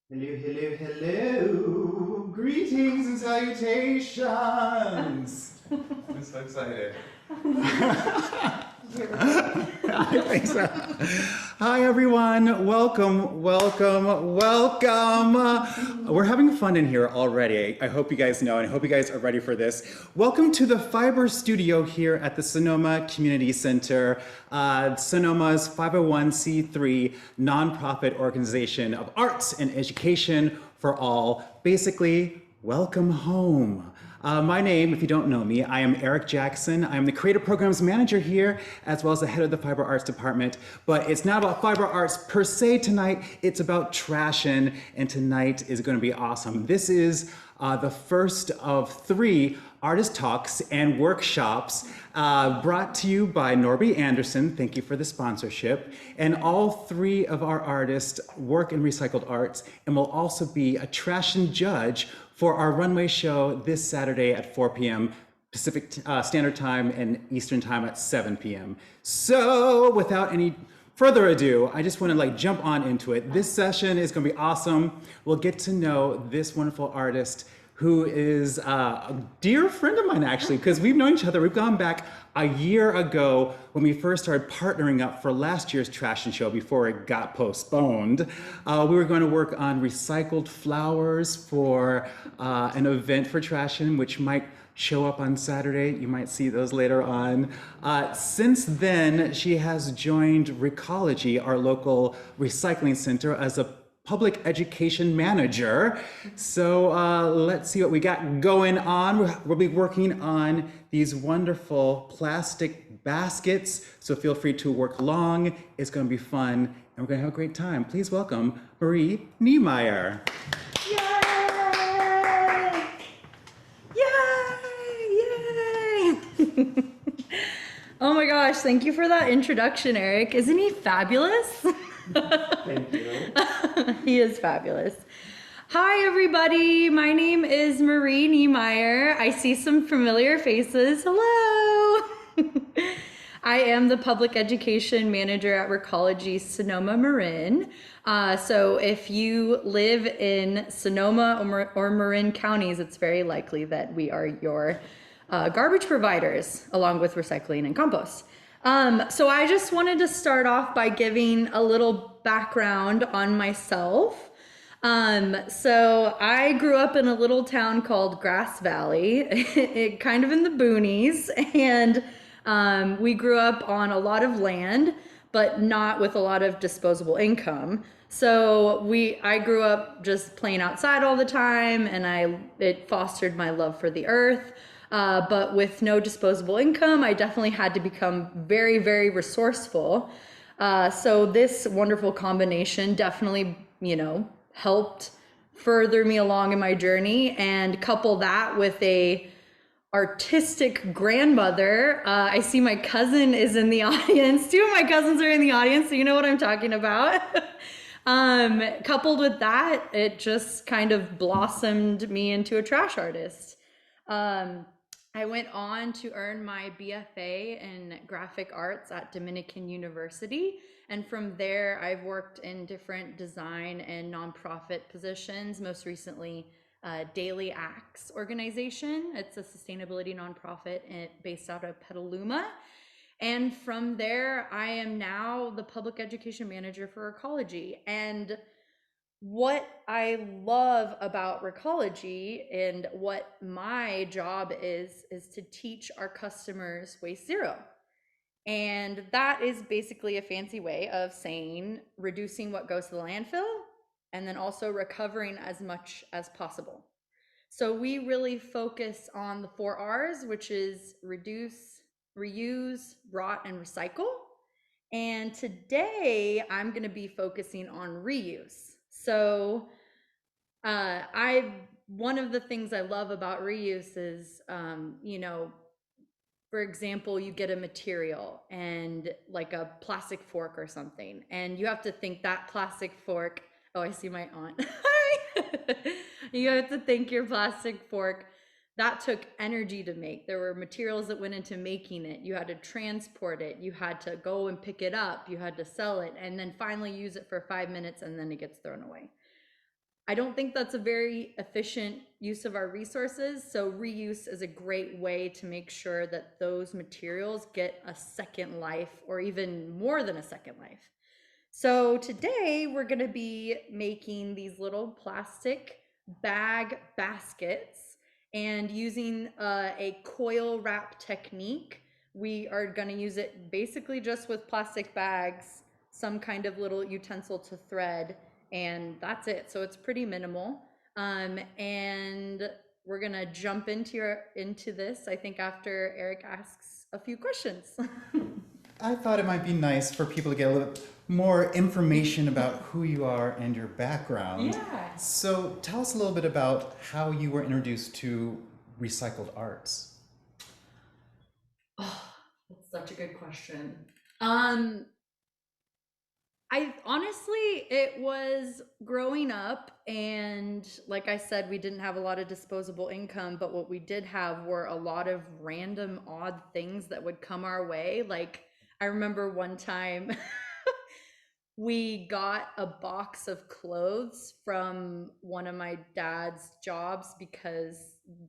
Hello, hello, hello. Greetings and salutations. I'm so excited. I think so. Hi, everyone. Welcome, welcome, welcome. We're having fun in here already. I hope you guys know, and I hope you guys are ready for this. Welcome to the Fiber Studio here at the Sonoma Community Center, Sonoma's 501c3 nonprofit organization of arts and education for all. Basically, welcome home. My name, if you don't know me, I am Eric Jackson. I'm the Creative Programs Manager here, as well as the head of the Fiber Arts Department. But it's not about Fiber Arts per se tonight, it's about Trashion, and tonight is going to be awesome. This is the first of 3 artist talks and workshops brought to you by Norby Anderson. Thank you for the sponsorship. And all 3 of our artists work in recycled arts and will also be a Trashion judge for our runway show this Saturday at 4 p.m. Pacific Standard Time and Eastern Time at 7 p.m. So without any further ado, I just want to jump on into it. This session is going to be awesome. We'll get to know this wonderful artist who is a dear friend of mine, actually, because we've known each other. We've gone back a year ago when we first started partnering up for last year's Trashion show before it got postponed. We were going to work on recycled flowers for an event for Trashion, which might show up on Saturday. You might see those later on. Since then, she has joined Recology, our local recycling center, as a public education manager. So let's see what we got going on. We'll be working on these wonderful plastic baskets. So feel free to work long. It's going to be fun, and we're going to have a great time. Please welcome Marie Kneemeyer. Yay! Yay! Yay! Oh my gosh, thank you for that introduction, Eric. Isn't he fabulous? Thank you. He is fabulous. Hi, everybody. My name is Marie Kneemeyer. I see some familiar faces. Hello. I am the public education manager at Recology Sonoma Marin. So if you live in Sonoma or Marin counties, it's very likely that we are your garbage providers, along with recycling and compost. So I just wanted to start off by giving a little background on myself. So I grew up in a little town called Grass Valley, kind of in the boonies, and we grew up on a lot of land, but not with a lot of disposable income. So I grew up just playing outside all the time, and it fostered my love for the earth. But with no disposable income, I definitely had to become very, very resourceful. So this wonderful combination definitely, helped further me along in my journey, and couple that with a artistic grandmother. I see my cousin is in the audience. 2 of my cousins are in the audience, so you know what I'm talking about. Coupled with that, it just kind of blossomed me into a trash artist. I went on to earn my BFA in graphic arts at Dominican University. And from there, I've worked in different design and nonprofit positions, most recently Daily Acts organization. It's a sustainability nonprofit based out of Petaluma. And from there, I am now the public education manager for Recology. And what I love about Recology and what my job is to teach our customers waste zero. And that is basically a fancy way of saying reducing what goes to the landfill and then also recovering as much as possible. So we really focus on the 4 R's, which is reduce, reuse, rot, and recycle. And today I'm going to be focusing on reuse. So one of the things I love about reuse is, for example, you get a material and like a plastic fork or something, and you have to think that plastic fork. Oh, I see my aunt. Hi. You have to think your plastic fork that took energy to make. There were materials that went into making it. You had to transport it. You had to go and pick it up. You had to sell it and then finally use it for 5 minutes, and then it gets thrown away. I don't think that's a very efficient use of our resources. So reuse is a great way to make sure that those materials get a second life or even more than a second life. So today we're going to be making these little plastic bag baskets and using a coil wrap technique. We are going to use it basically just with plastic bags, some kind of little utensil to thread, and that's it. So it's pretty minimal. And we're going to jump into this, I think, after Eric asks a few questions. I thought it might be nice for people to get a little bit more information about who you are and your background. Yeah. So tell us a little bit about how you were introduced to recycled arts. Oh, that's such a good question. I honestly, it was growing up, and like I said, we didn't have a lot of disposable income, but what we did have were a lot of random odd things that would come our way. Like, I remember one time we got a box of clothes from one of my dad's jobs because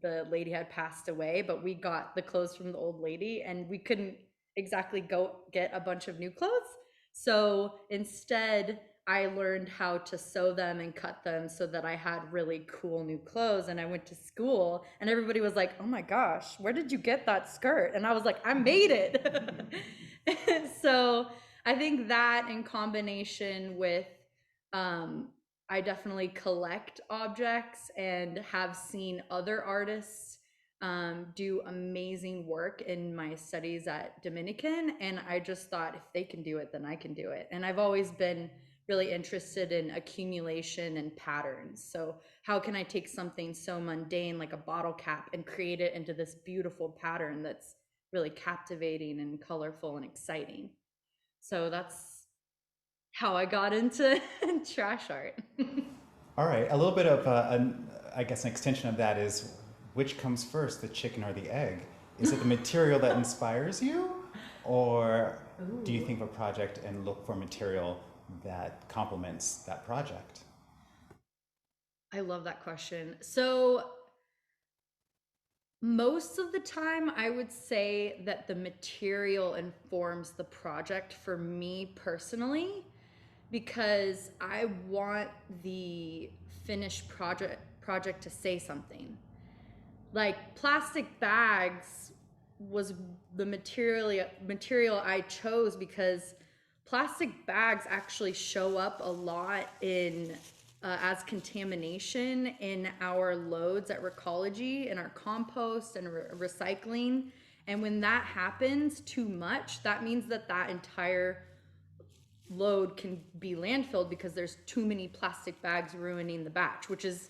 the lady had passed away, but we got the clothes from the old lady and we couldn't exactly go get a bunch of new clothes. So instead, I learned how to sew them and cut them so that I had really cool new clothes. And I went to school and everybody was like, oh my gosh, where did you get that skirt? And I was like, I made it. So I think that in combination with, I definitely collect objects and have seen other artists do amazing work in my studies at Dominican. And I just thought, if they can do it, then I can do it. And I've always been really interested in accumulation and patterns. So how can I take something so mundane like a bottle cap and create it into this beautiful pattern that's really captivating and colorful and exciting? So that's how I got into trash art. All right, a little bit of, I guess, an extension of that is which comes first, the chicken or the egg? Is it the material that inspires you? Or do you think of a project and look for material that complements that project? I love that question. So most of the time, I would say that the material informs the project for me personally, because I want the finished project to say something. Like plastic bags was the material I chose because plastic bags actually show up a lot in as contamination in our loads at Recology, in our compost and recycling. And when that happens too much, that means that that entire load can be landfilled because there's too many plastic bags ruining the batch, which is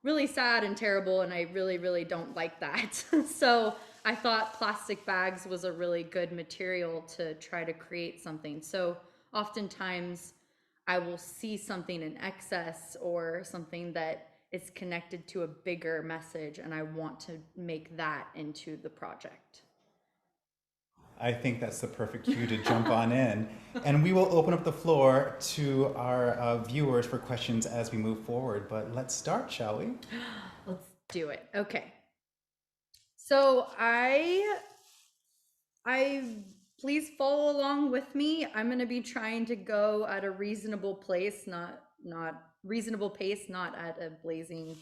really sad and terrible, and I really, really don't like that. So I thought plastic bags was a really good material to try to create something. So oftentimes I will see something in excess or something that is connected to a bigger message, and I want to make that into the project. I think that's the perfect cue to jump on in. And we will open up the floor to our viewers for questions as we move forward. But let's start, shall we? Let's do it. Okay. So I please follow along with me. I'm going to be trying to go at a reasonable pace, not reasonable pace, not at a blazing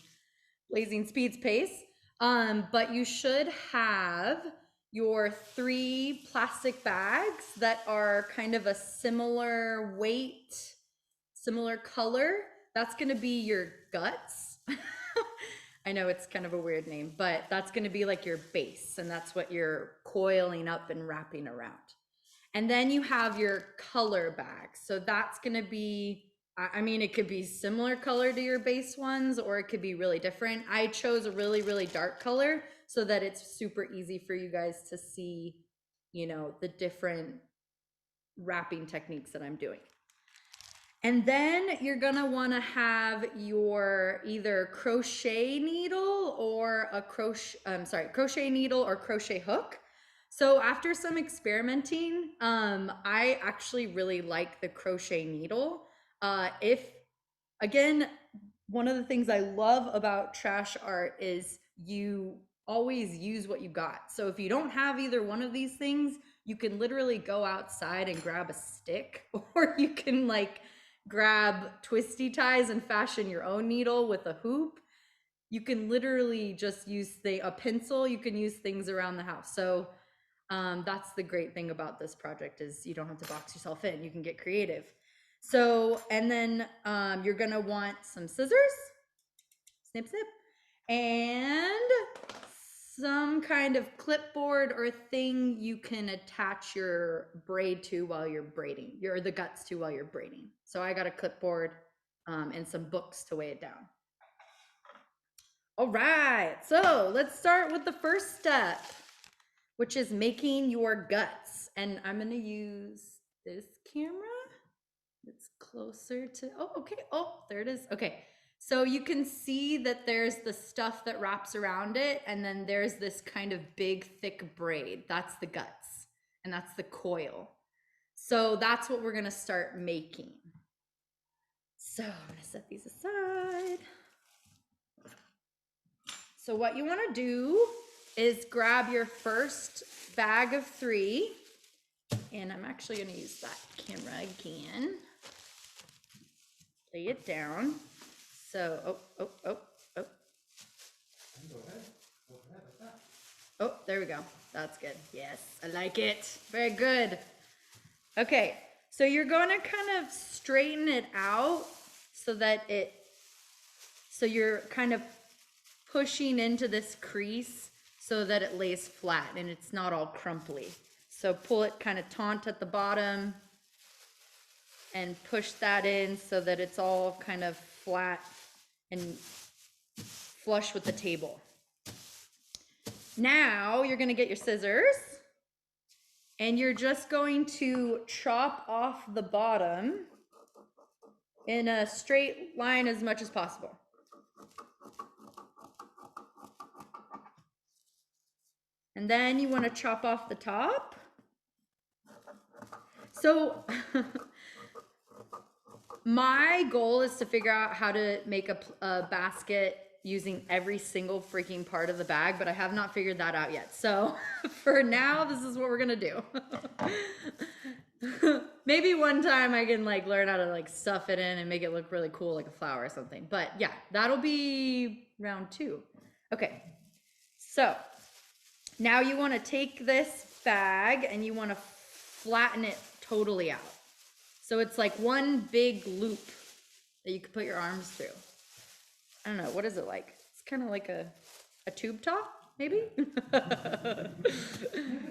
speeds pace. But you should have your 3 plastic bags that are kind of a similar weight, similar color. That's going to be your guts. I know it's kind of a weird name, but that's going to be like your base, and that's what you're coiling up and wrapping around. And then you have your color bags. So that's going to be, I mean, it could be similar color to your base ones, or it could be really different. I chose a really, really dark color so that it's super easy for you guys to see, you know, the different wrapping techniques that I'm doing. And then you're gonna wanna have your either crochet needle or a crochet needle or crochet hook. So after some experimenting, I actually really like the crochet needle. If, again, one of the things I love about trash art is you always use what you got. So if you don't have either one of these things, you can literally go outside and grab a stick, or you can like grab twisty ties and fashion your own needle with a hoop. You can literally just use a pencil. You can use things around the house. So that's the great thing about this project, is you don't have to box yourself in. You can get creative. So, and then you're gonna want some scissors, snip, snip, and some kind of clipboard or thing you can attach your braid to while you're braiding, the guts to while you're braiding. So I got a clipboard and some books to weigh it down. All right, so let's start with the first step, which is making your guts. And I'm gonna use this camera. It's closer to, oh, okay, oh, there it is. Okay, so you can see that there's the stuff that wraps around it, and then there's this kind of big, thick braid. That's the guts, and that's the coil. So that's what we're gonna start making. So I'm gonna set these aside. So what you wanna do is grab your first bag of 3, and I'm actually gonna use that camera again. Lay it down. So, oh. Go ahead. Go ahead like that. Oh, there we go. That's good. Yes, I like it. Very good. Okay, so you're going to kind of straighten it out so that so you're kind of pushing into this crease so that it lays flat and it's not all crumply. So pull it kind of taut at the bottom and push that in so that it's all kind of flat and flush with the table. Now you're going to get your scissors and you're just going to chop off the bottom in a straight line as much as possible. And then you want to chop off the top. So my goal is to figure out how to make a basket using every single freaking part of the bag, but I have not figured that out yet. So for now, this is what we're gonna do. Maybe one time I can like learn how to like stuff it in and make it look really cool, like a flower or something. But yeah, that'll be round 2. Okay, so now you wanna take this bag and you wanna flatten it totally out. So it's like one big loop that you could put your arms through. I don't know, what is it like? It's kind of like a tube top, maybe?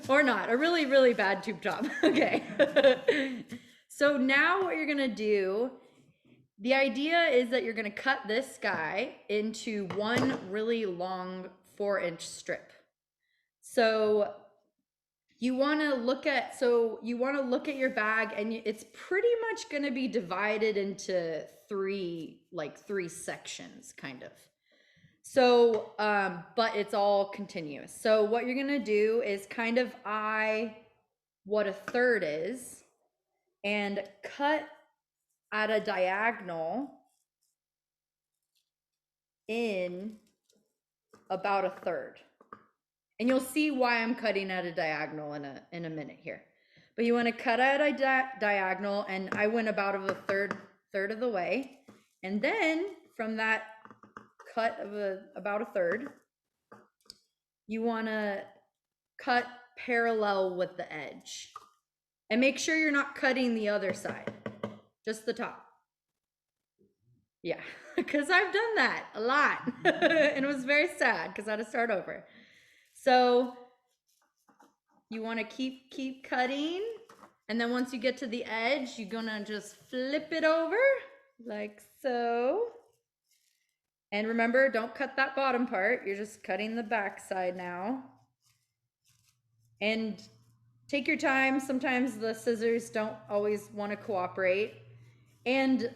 Or not, a really, really bad tube top. Okay. So now what you're gonna do, the idea is that you're gonna cut this guy into one really long 4-inch strip. So you want to look at your bag, and it's pretty much going to be divided into 3 sections kind of. So but it's all continuous. So what you're going to do is kind of eye what a third is and cut at a diagonal in about a third. And you'll see why I'm cutting at a diagonal in a minute here. But you want to cut at a diagonal, and I went about a third of the way. And then from that cut of about a third, you want to cut parallel with the edge. And make sure you're not cutting the other side, just the top. Yeah, because I've done that a lot. And it was very sad because I had to start over. So you want to keep cutting, and then once you get to the edge, you're gonna just flip it over like so. And remember, don't cut that bottom part. You're just cutting the back side now. And take your time. Sometimes the scissors don't always want to cooperate. And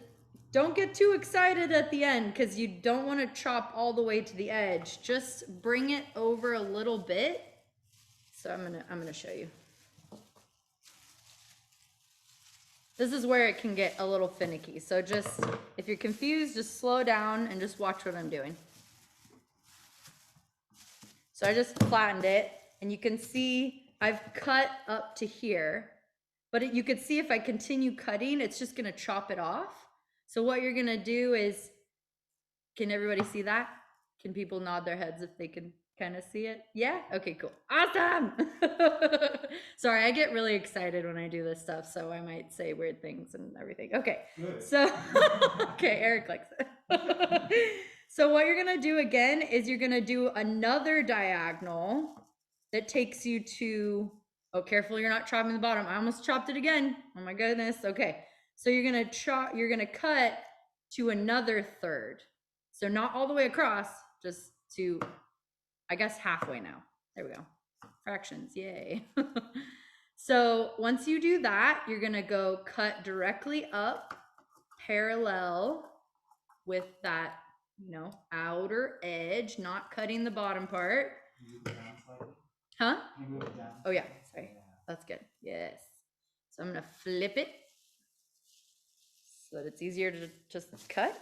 don't get too excited at the end, because you don't want to chop all the way to the edge. Just bring it over a little bit. So I'm gonna show you. This is where it can get a little finicky. So just, if you're confused, just slow down and just watch what I'm doing. So I just flattened it, and you can see I've cut up to here, but you could see if I continue cutting, it's just gonna chop it off. So what you're gonna do is, can everybody see that? Can people nod their heads if they can kind of see it? Yeah? Okay, cool. Awesome! Sorry, I get really excited when I do this stuff, so I might say weird things and everything. Okay, Good. so, okay, Eric likes it. So what you're gonna do again is you're gonna do another diagonal that takes you to, oh, careful you're not chopping the bottom. I almost chopped it again. Oh my goodness. Okay, so you're gonna cut to another third. So not all the way across, just to, I guess, halfway now. There we go. Fractions, yay. So once you do that, you're gonna go cut directly up parallel with that, outer edge, not cutting the bottom part. Can you move it down slightly? Huh? Can you move it down? Oh yeah, sorry. Yeah. That's good. Yes. So I'm gonna flip it so that it's easier to just cut.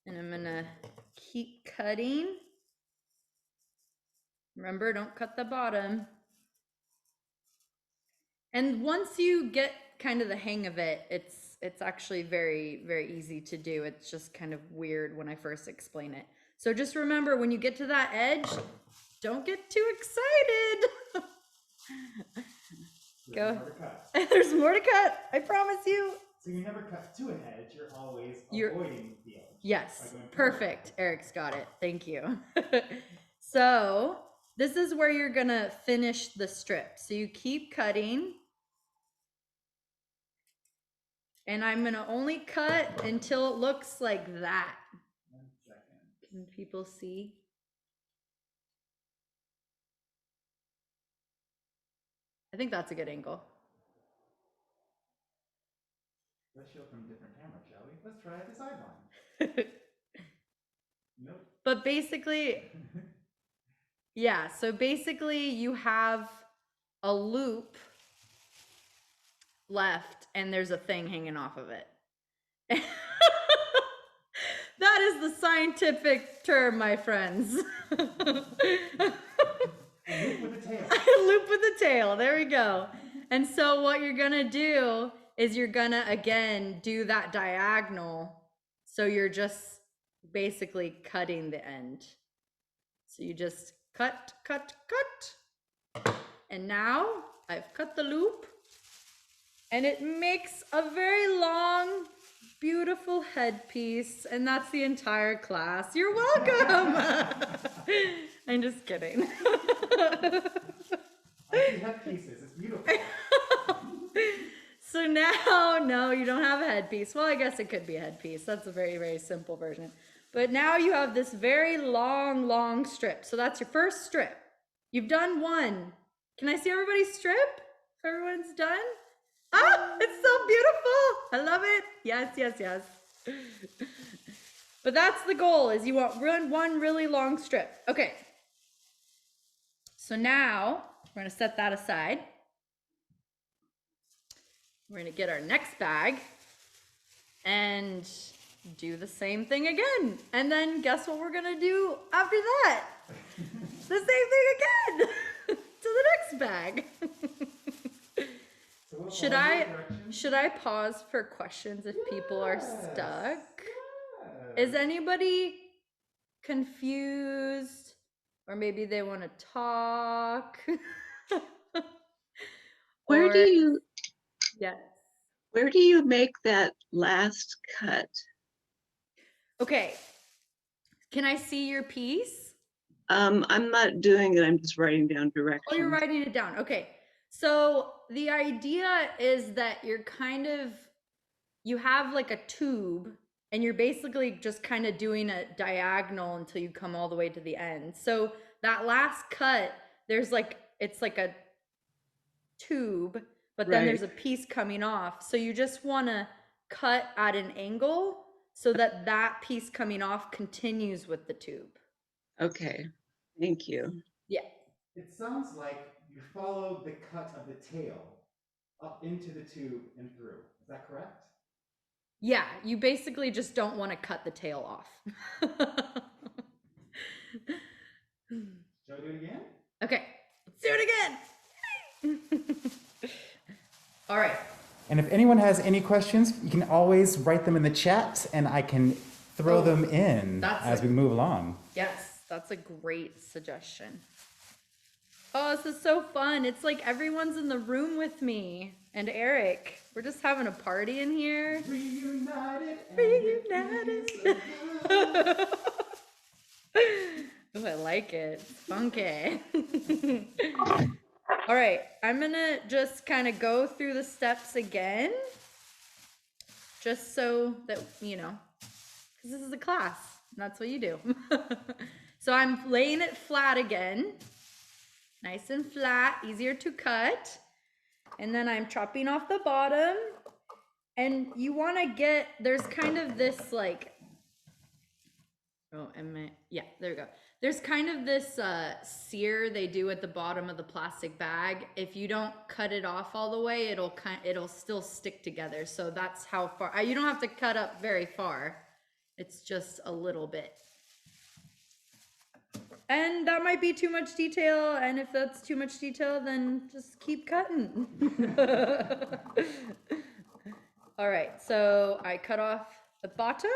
And I'm gonna keep cutting. Remember, don't cut the bottom. And once you get kind of the hang of it, it's actually very, very easy to do. It's just kind of weird when I first explain it. So just remember, when you get to that edge, don't get too excited. Go. More to cut. There's more to cut, I promise you. So you never cut to an edge, you're always avoiding the edge. Yes, perfect. Eric's got it. Thank you. So this is where you're gonna finish the strip. So you keep cutting. And I'm gonna only cut until it looks like that. 1 second. Can people see? I think that's a good angle. Let's show from a different camera, shall we? Let's try the sideline. Nope. But basically, yeah, so basically you have a loop left and there's a thing hanging off of it. That is the scientific term, my friends. A loop with a tail. A loop with a tail, there we go. And so what you're gonna do is you're gonna, again, do that diagonal. So you're just basically cutting the end. So you just cut, cut, cut. And now I've cut the loop. And it makes a very long, beautiful headpiece. And that's the entire class. You're welcome. I'm just kidding. I see headpieces. It's beautiful. So now, no, you don't have a headpiece. Well, I guess it could be a headpiece. That's a very, very simple version. But now you have this very long, long strip. So that's your first strip. You've done one. Can I see everybody's strip? If everyone's done? Ah, it's so beautiful. I love it. Yes, yes, yes. But that's the goal, is you want one really long strip. Okay. So now we're going to set that aside. We're going to get our next bag and do the same thing again. And then guess what we're going to do after that? The same thing again to the next bag. So Should I pause for questions if people are stuck? Yes. Is anybody confused? Or maybe they want to talk? Where Or- do you Yes. where do you make that last cut? Okay. Can I see your piece? I'm not doing it. I'm just writing down directions. Oh, you're writing it down. Okay. So the idea is that you have like a tube and you're basically just kind of doing a diagonal until you come all the way to the end. So that last cut, it's like a tube, but then there's a piece coming off. So you just want to cut at an angle so that that piece coming off continues with the tube. Okay, thank you. Yeah. It sounds like you followed the cut of the tail up into the tube and through. Is that correct? Yeah, you basically just don't want to cut the tail off. Shall we do it again? Okay, let's do it again. All right. And if anyone has any questions, you can always write them in the chat and I can throw them in as we move along. Yes, that's a great suggestion. Oh, this is so fun. It's like everyone's in the room with me and Eric. We're just having a party in here. Reunited. Reunited. Oh, I like it. It's funky. All right, I'm gonna just kind of go through the steps again, just so that, you know, because this is a class, and that's what you do. So I'm laying it flat again, nice and flat, easier to cut. And then I'm chopping off the bottom, and you want to get, there's kind of this like, yeah, there we go. There's kind of this sear they do at the bottom of the plastic bag. If you don't cut it off all the way, it'll still stick together. So that's how far, you don't have to cut up very far. It's just a little bit. And that might be too much detail. And if that's too much detail, then just keep cutting. All right, so I cut off the bottom,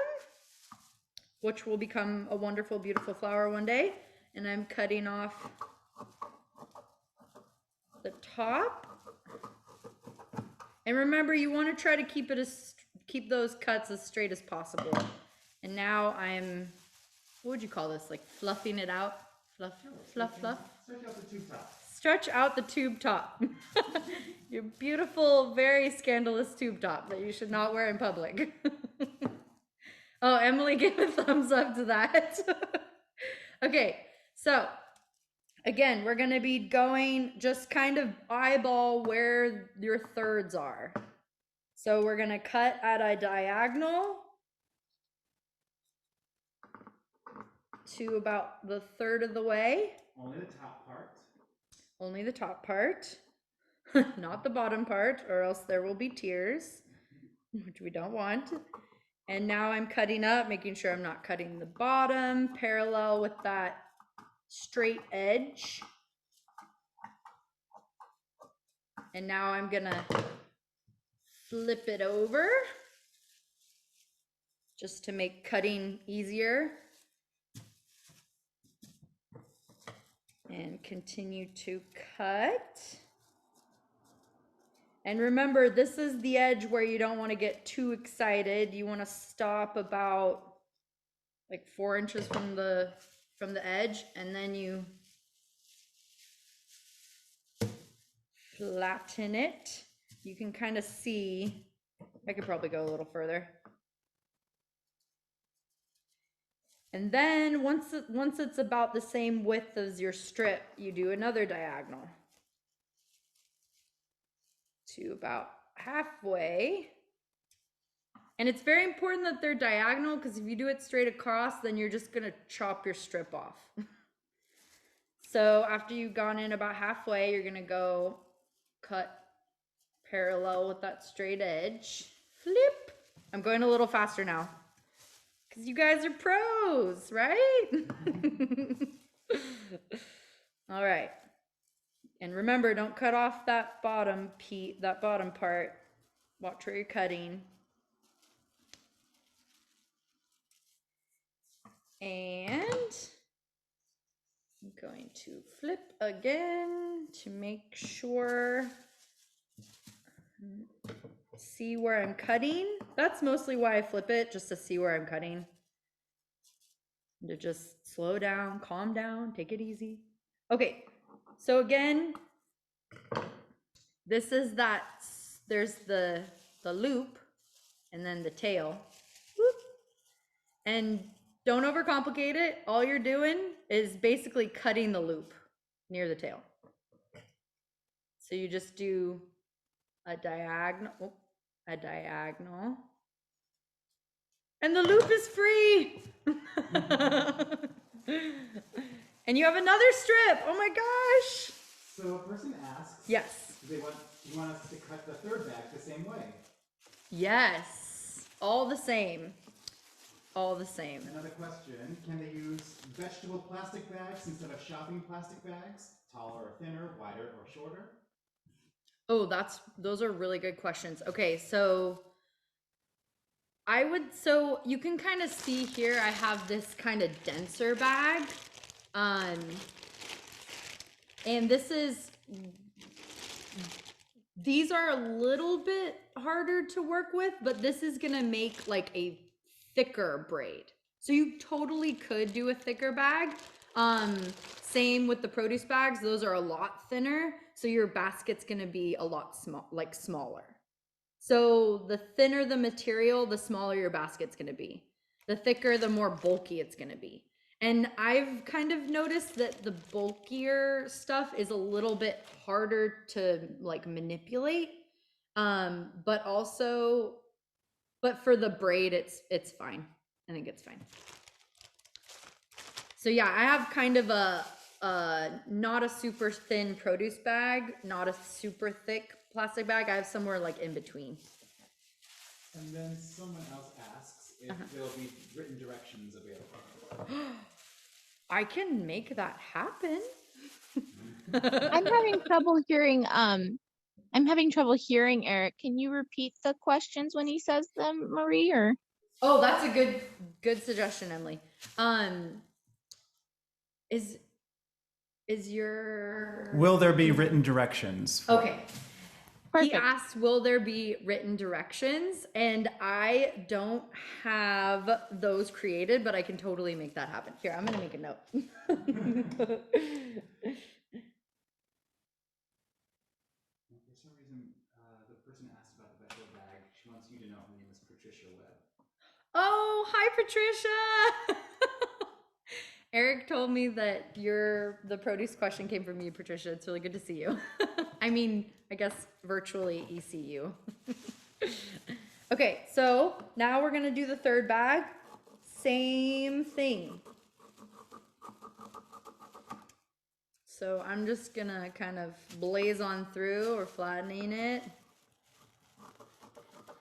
which will become a wonderful, beautiful flower one day. And I'm cutting off the top. And remember, you want to try to keep those cuts as straight as possible. And now I'm, what would you call this? Like fluffing it out? Fluff, fluff, fluff. Stretch out the tube top. Stretch out the tube top. Your beautiful, very scandalous tube top that you should not wear in public. Oh, Emily gave a thumbs up to that. Okay, so again, we're gonna be going just kind of eyeball where your thirds are. So we're gonna cut at a diagonal to about the third of the way. Only the top part. Only the top part, not the bottom part, or else there will be tears, which we don't want. And now I'm cutting up, making sure I'm not cutting the bottom, parallel with that straight edge. And now I'm gonna flip it over just to make cutting easier. And continue to cut. And remember, this is the edge where you don't want to get too excited. You want to stop about like 4 inches from the edge, and then you flatten it. You can kind of see, I could probably go a little further. And then once it's about the same width as your strip, you do another diagonal to about halfway. And it's very important that they're diagonal, because if you do it straight across, then you're just gonna chop your strip off. So after you've gone in about halfway, you're gonna go cut parallel with that straight edge. Flip. I'm going a little faster now, because you guys are pros, right? All right. And remember, don't cut off that bottom part. Watch where you're cutting. And I'm going to flip again to make sure. See where I'm cutting. That's mostly why I flip it, just to see where I'm cutting. And to just slow down, calm down, take it easy. Okay, so again, this is that, there's the loop and then the tail. Whoop. And don't overcomplicate it. All you're doing is basically cutting the loop near the tail. So you just do a diagonal, and the loop is free. And you have another strip. Oh my gosh. So a person asks, Yes. do you want us to cut the third bag the same way? Yes. All the same. All the same. Another question, can they use vegetable plastic bags instead of shopping plastic bags? Taller or thinner, wider or shorter? Oh, those are really good questions. Okay, so you can kind of see here, I have this kind of denser bag. And these are a little bit harder to work with, but this is gonna make like a thicker braid. So you totally could do a thicker bag. Same with the produce bags, those are a lot thinner. So your basket's gonna be a lot smaller. So the thinner the material, the smaller your basket's gonna be. The thicker, the more bulky it's gonna be. And I've kind of noticed that the bulkier stuff is a little bit harder to like manipulate. But for the braid, it's fine. I think it's fine. So yeah, I have kind of a not a super thin produce bag, not a super thick plastic bag. I have somewhere like in between. And then someone else asks if there'll be written directions available. I can make that happen. I'm having trouble hearing Eric. Can you repeat the questions when he says them, Marie, or? Oh, that's a good suggestion, Emily. Is your Will there be written directions? Okay. Perfect. He asked, will there be written directions? And I don't have those created, but I can totally make that happen. Here, I'm gonna make a note. For some reason, the person asked about the vegetable bag. She wants you to know her name is Patricia Webb. Oh, hi, Patricia. Eric told me that the produce question came from you, Patricia. It's really good to see you. I mean, I guess virtually ECU. Okay, so now we're gonna do the third bag. Same thing. So I'm just gonna kind of blaze on through or flattening it.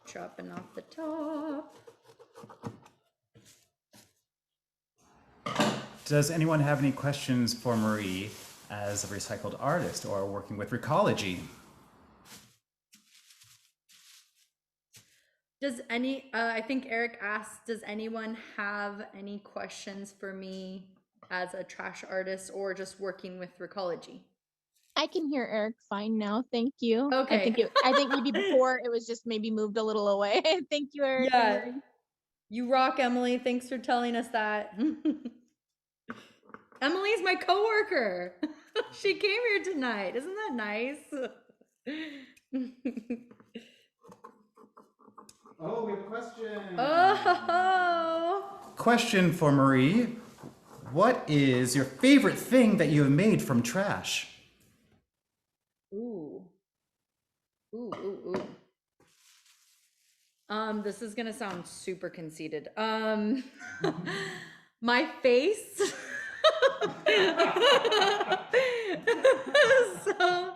Chopping off the top. Does anyone have any questions for Marie as a recycled artist or working with Recology? I think Eric asked, does anyone have any questions for me as a trash artist or just working with Recology? I can hear Eric fine now. Thank you. Okay. I think maybe before it was just maybe moved a little away. Thank you, Eric. Yeah. You rock, Emily. Thanks for telling us that. Emily's my coworker. She came here tonight. Isn't that nice? Oh, we have a question. Oh. Question for Marie. What is your favorite thing that you have made from trash? Ooh. Ooh. This is gonna sound super conceited. My face. So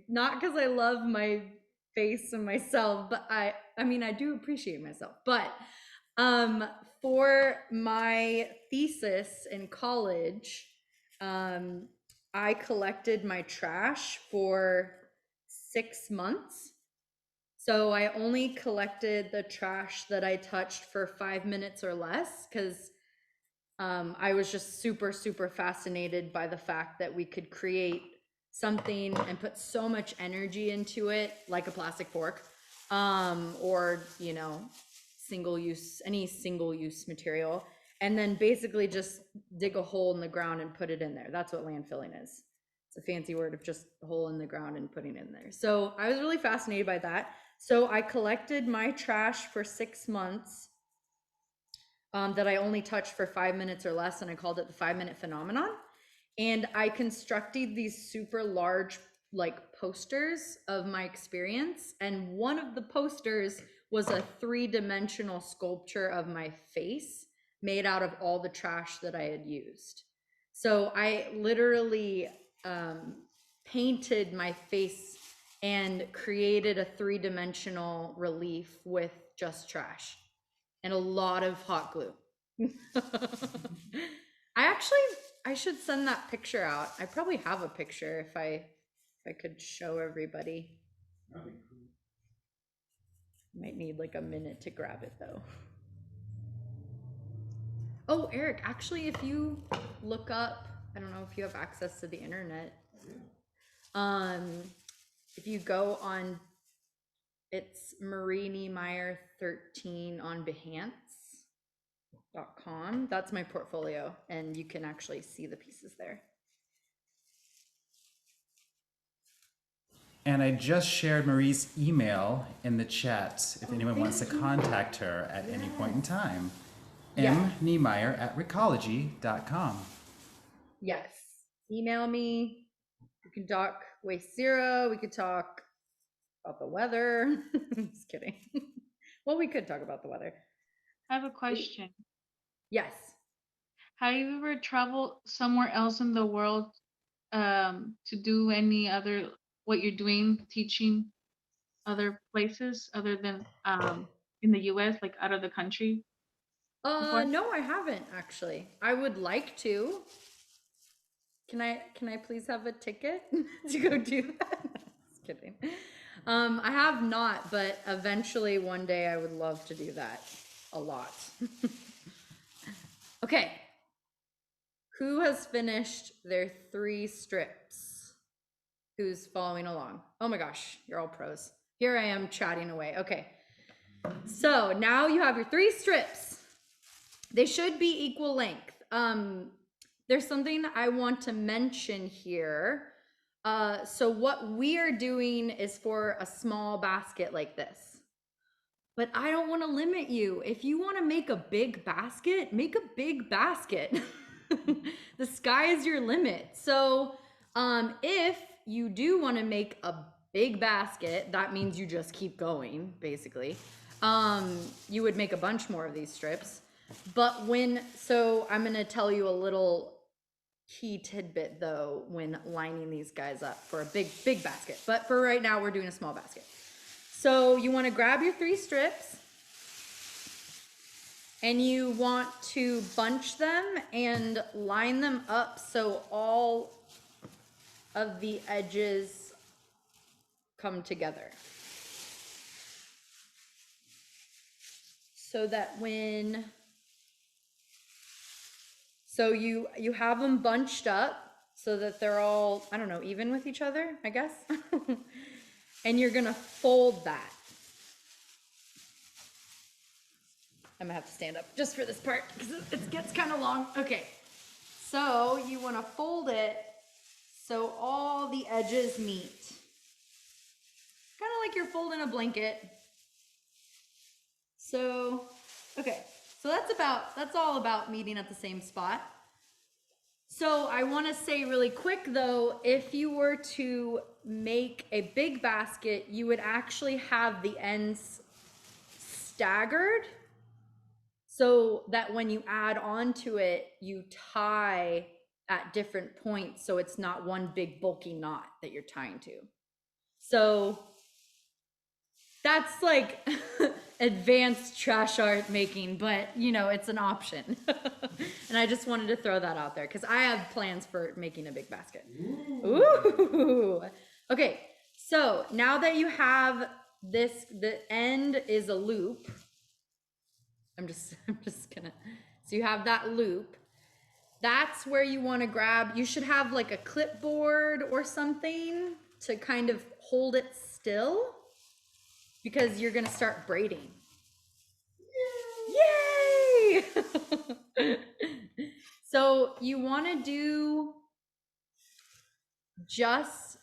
not because I love my face and myself, but I mean I do appreciate myself. But for my thesis in college, I collected my trash for 6 months. So I only collected the trash that I touched for 5 minutes or less because I was just super, super fascinated by the fact that we could create something and put so much energy into it, like a plastic fork, or, any single use material, and then basically just dig a hole in the ground and put it in there. That's what landfilling is. It's a fancy word of just a hole in the ground and putting it in there. So I was really fascinated by that. So I collected my trash for 6 months. That I only touched for 5 minutes or less, and I called it the 5-minute phenomenon. And I constructed these super large like posters of my experience. And one of the posters was a 3-dimensional sculpture of my face made out of all the trash that I had used. So I literally painted my face and created a 3-dimensional relief with just trash and a lot of hot glue. I should send that picture out. I probably have a picture if I could show everybody. Might need like a minute to grab it though. Oh, Eric, actually, if you look up, I don't know if you have access to the internet. If you go on, it's Marie Kneemeyer 13 on Behance.com. That's my portfolio, and you can actually see the pieces there. And I just shared Marie's email in the chat if anyone wants to contact her at any point in time. Yeah. mkneemeyer@recology.com. Yes. Email me. We can talk waste zero. We could talk about the weather. Just kidding. Well, we could talk about the weather. I have a question. Yes. Have you ever traveled somewhere else in the world to do any other, what you're doing, teaching other places other than in the US, like out of the country? Before? No, I haven't actually. I would like to. Can I please have a ticket to go do that? Just kidding. I have not, but eventually one day I would love to do that a lot. Okay. Who has finished their 3 strips? Who's following along? Oh my gosh, you're all pros. Here I am chatting away. Okay. So now you have your 3 strips. They should be equal length. There's something I want to mention here. So what we are doing is for a small basket like this. But I don't want to limit you. If you want to make a big basket, make a big basket. The sky is your limit. So if you do want to make a big basket, that means you just keep going, basically. You would make a bunch more of these strips. But so I'm going to tell you a little key tidbit though when lining these guys up for a big basket. But for right now, we're doing a small basket. So you want to grab your 3 strips and you want to bunch them and line them up so all of the edges come together. So that so you have them bunched up so that they're all, I don't know, even with each other, I guess. And you're gonna fold that. I'm gonna have to stand up just for this part because it gets kind of long. Okay, so you wanna fold it so all the edges meet. Kind of like you're folding a blanket. So, okay, so that's all about meeting at the same spot. So I want to say really quick though, if you were to make a big basket, you would actually have the ends staggered so that when you add on to it, you tie at different points so it's not one big bulky knot that you're tying to. So that's like advanced trash art making, but you know, it's an option. And I just wanted to throw that out there because I have plans for making a big basket. Ooh. Okay, so now that you have this, the end is a loop. I'm just gonna, so you have that loop. That's where you want to grab, you should have like a clipboard or something to kind of hold it still because you're gonna start braiding. Yay! So you want to do just,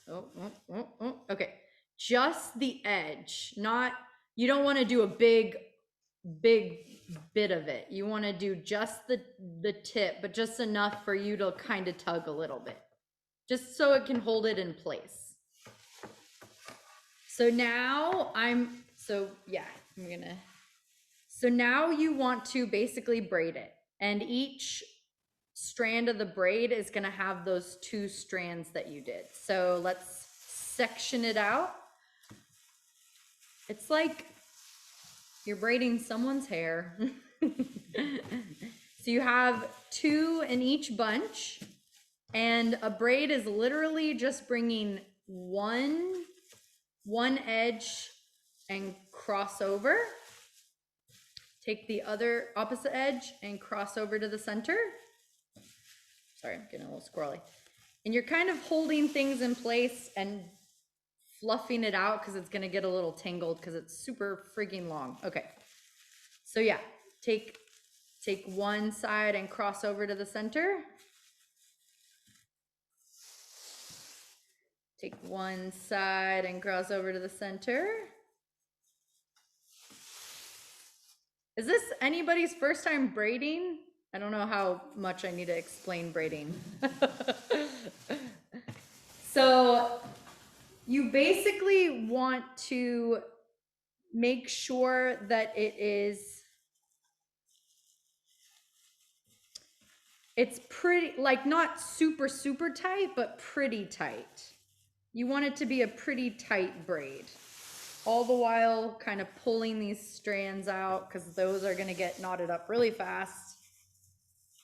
okay, just the edge, not, you don't want to do a big bit of it. You want to do just the tip, but just enough for you to kind of tug a little bit, just so it can hold it in place. So now so now you want to basically braid it, and each strand of the braid is going to have those 2 strands that you did. So let's section it out. It's like you're braiding someone's hair. So you have 2 in each bunch, and a braid is literally just bringing one edge and cross over. Take the other opposite edge and cross over to the center. Sorry, I'm getting a little squirrely. And you're kind of holding things in place and fluffing it out because it's gonna get a little tangled because it's super freaking long. Okay, so yeah, take one side and cross over to the center. Take one side and cross over to the center. Is this anybody's first time braiding? I don't know how much I need to explain braiding. So you basically want to make sure that it's pretty, like not super, super tight, but pretty tight. You want it to be a pretty tight braid. All the while kind of pulling these strands out because those are going to get knotted up really fast.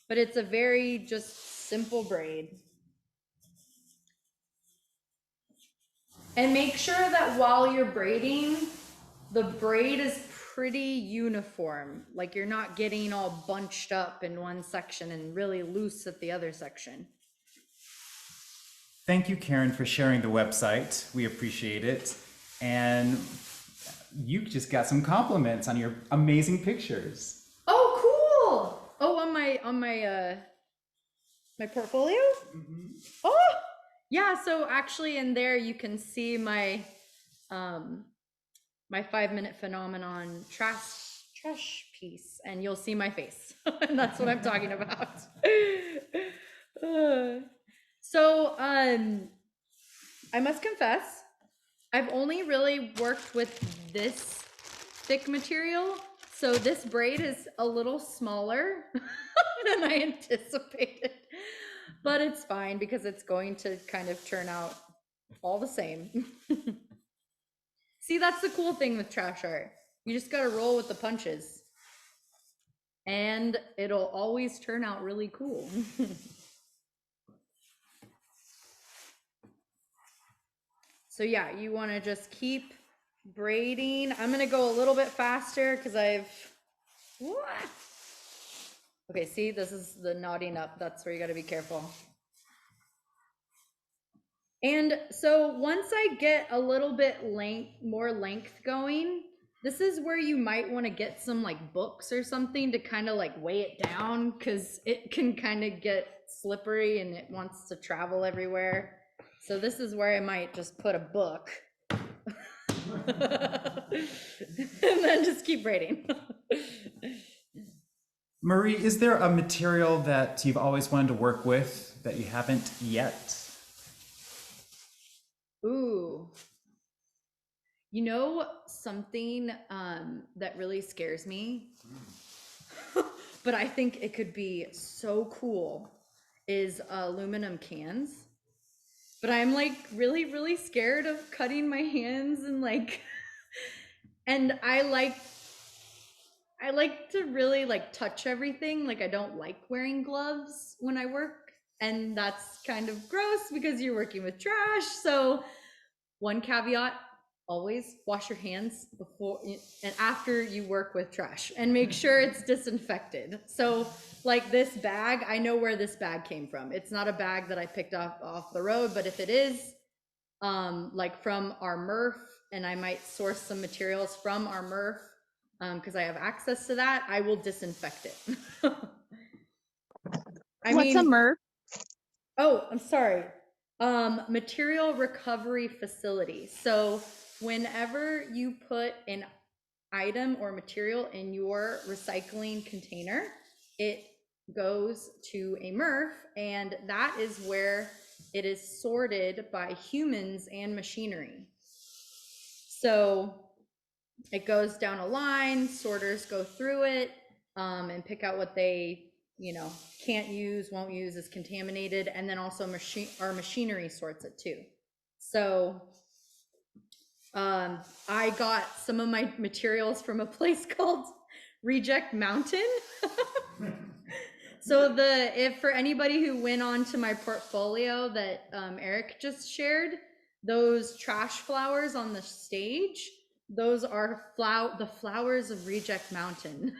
But it's a very just simple braid. And make sure that while you're braiding, the braid is pretty uniform. Like you're not getting all bunched up in one section and really loose at the other section. Thank you, Karen, for sharing the website. We appreciate it. And you just got some compliments on your amazing pictures. Oh, cool. Oh, on my my portfolio? Mm-hmm. Oh, yeah. So actually in there you can see my my 5-minute phenomenon trash piece, and you'll see my face. And that's what I'm talking about. So I must confess, I've only really worked with this thick material. So this braid is a little smaller than I anticipated, but it's fine because it's going to kind of turn out all the same. See, that's the cool thing with trash art. You just got to roll with the punches and it'll always turn out really cool. So yeah, you want to just keep braiding. I'm going to go a little bit faster because okay, see, this is the knotting up. That's where you got to be careful. And so once I get a little bit more length going, this is where you might want to get some like books or something to kind of like weigh it down, because it can kind of get slippery and it wants to travel everywhere. So this is where I might just put a book and then just keep braiding. Marie, is there a material that you've always wanted to work with that you haven't yet? Ooh, you know something that really scares me, but I think it could be so cool, is aluminum cans. But I'm like really, really scared of cutting my hands and like, and I like to really like touch everything. Like I don't like wearing gloves when I work, and that's kind of gross because you're working with trash. So one caveat, always wash your hands before and after you work with trash, and make sure it's disinfected. So like this bag, I know where this bag came from. It's not a bag that I picked up off the road, but if it is like from our MRF, and I might source some materials from our MRF because I have access to that, I will disinfect it. What's a MRF? Oh, I'm sorry. Material recovery facility. So whenever you put an item or material in your recycling container, it goes to a MRF, and that is where it is sorted by humans and machinery. So it goes down a line, sorters go through it and pick out what they can't use, won't use, is contaminated. And then also our machinery sorts it too. So I got some of my materials from a place called Reject Mountain. So if for anybody who went on to my portfolio that Eric just shared, those trash flowers on the stage, those are the flowers of Reject Mountain.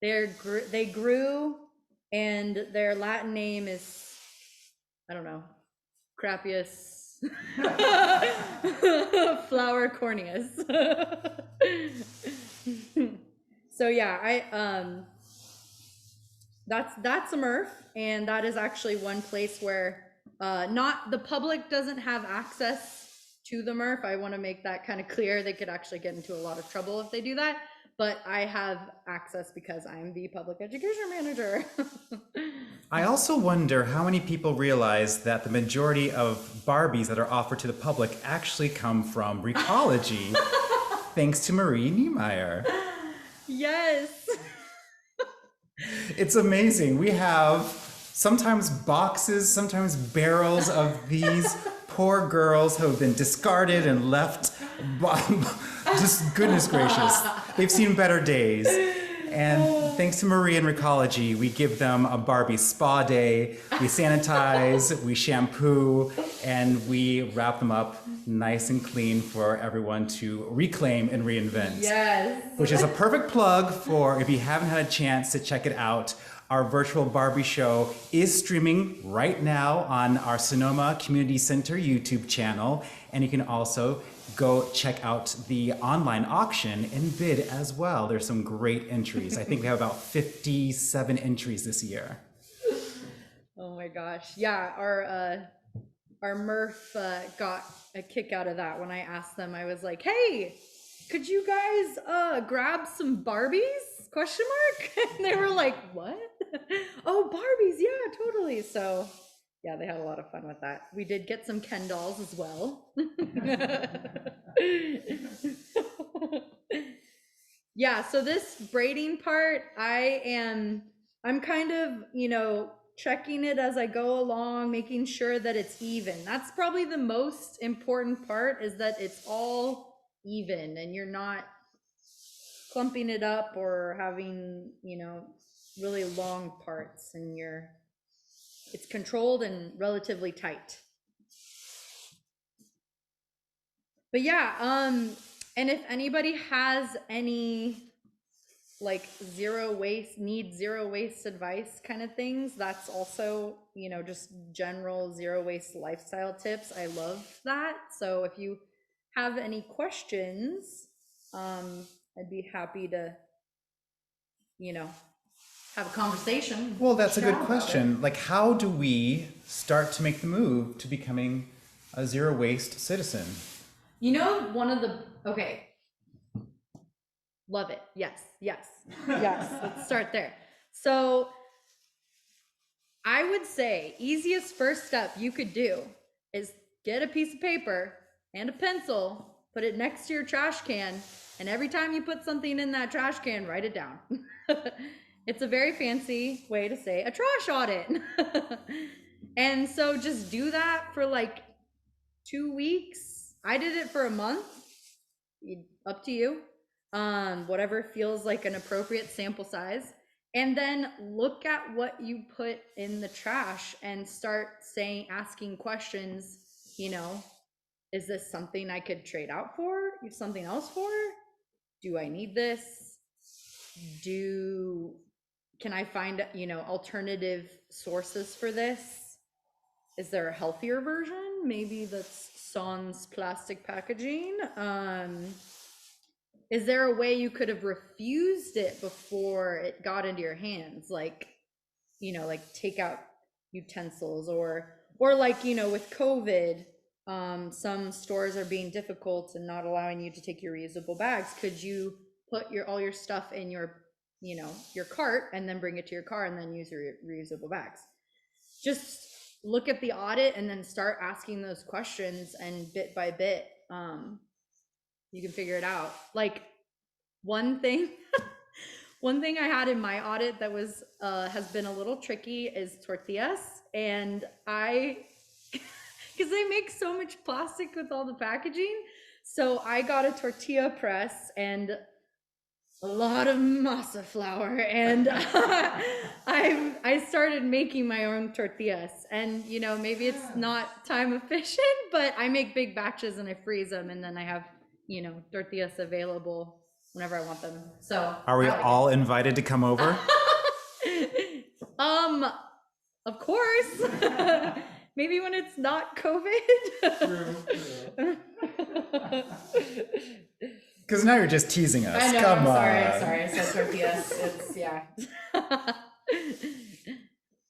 They grew, and their Latin name is, I don't know, Crapius flower corneus. So yeah, that's a MRF, and that is actually one place where not the public doesn't have access to the MRF. I want to make that kind of clear. They could actually get into a lot of trouble if they do that, but I have access because I'm the public education manager. I also wonder how many people realize that the majority of Barbies that are offered to the public actually come from Recology, thanks to Marie Kneemeyer. Yes. It's amazing. We have sometimes boxes, sometimes barrels of these poor girls who have been discarded and left. Just goodness gracious. They've seen better days. And thanks to Marie and Recology, we give them a Barbie spa day. We sanitize, we shampoo, and we wrap them up nice and clean for everyone to reclaim and reinvent. Yes. Which is a perfect plug for, if you haven't had a chance to check it out, our virtual Barbie show is streaming right now on our Sonoma Community Center YouTube channel. And you can also go check out the online auction and bid as well. There's some great entries. I think we have about 57 entries this year. Oh my gosh. Yeah, our MRF got a kick out of that when I asked them. I was like, hey, could you guys grab some Barbies? Question mark? And they were like, what? Oh, Barbies, yeah, totally. So yeah, they had a lot of fun with that. We did get some Ken dolls as well. Yeah, so this braiding part, I'm kind of, checking it as I go along, making sure that it's even. That's probably the most important part, is that it's all even and you're not clumping it up or having, really long parts, and it's controlled and relatively tight. But yeah, and if anybody has any like zero waste advice kind of things, that's also, just general zero waste lifestyle tips. I love that. So if you have any questions, I'd be happy to, have a conversation. Well, that's a good question. Like, how do we start to make the move to becoming a zero waste citizen? Okay. Love it. Yes. Let's start there. So I would say easiest first step you could do is get a piece of paper and a pencil, put it next to your trash can, and every time you put something in that trash can, write it down. It's a very fancy way to say a trash audit. And so just do that for like 2 weeks. I did it for a month. Up to you. Whatever feels like an appropriate sample size. And then look at what you put in the trash and start asking questions, is this something I could trade out for? Something else for? Do I need this? Can I find, alternative sources for this? Is there a healthier version? Maybe that's sans plastic packaging. Is there a way you could have refused it before it got into your hands? Like, like take out utensils or like, with COVID, some stores are being difficult and not allowing you to take your reusable bags. Could you put all your stuff in your cart and then bring it to your car and then use your reusable bags? Just look at the audit and then start asking those questions, and bit by bit, you can figure it out. Like one thing One thing I had in my audit that was has been a little tricky is tortillas, and because they make so much plastic with all the packaging, so I got a tortilla press and a lot of masa flour, and I started making my own tortillas. And you know, maybe it's not time efficient, but I make big batches and I freeze them, and then I have, you know, tortillas available whenever I want them. So Are we I like all invited to come over? it. Of course. Maybe when it's not COVID. Because now you're just teasing us. I know, Come on. I'm sorry, I said tortillas. It's, yeah.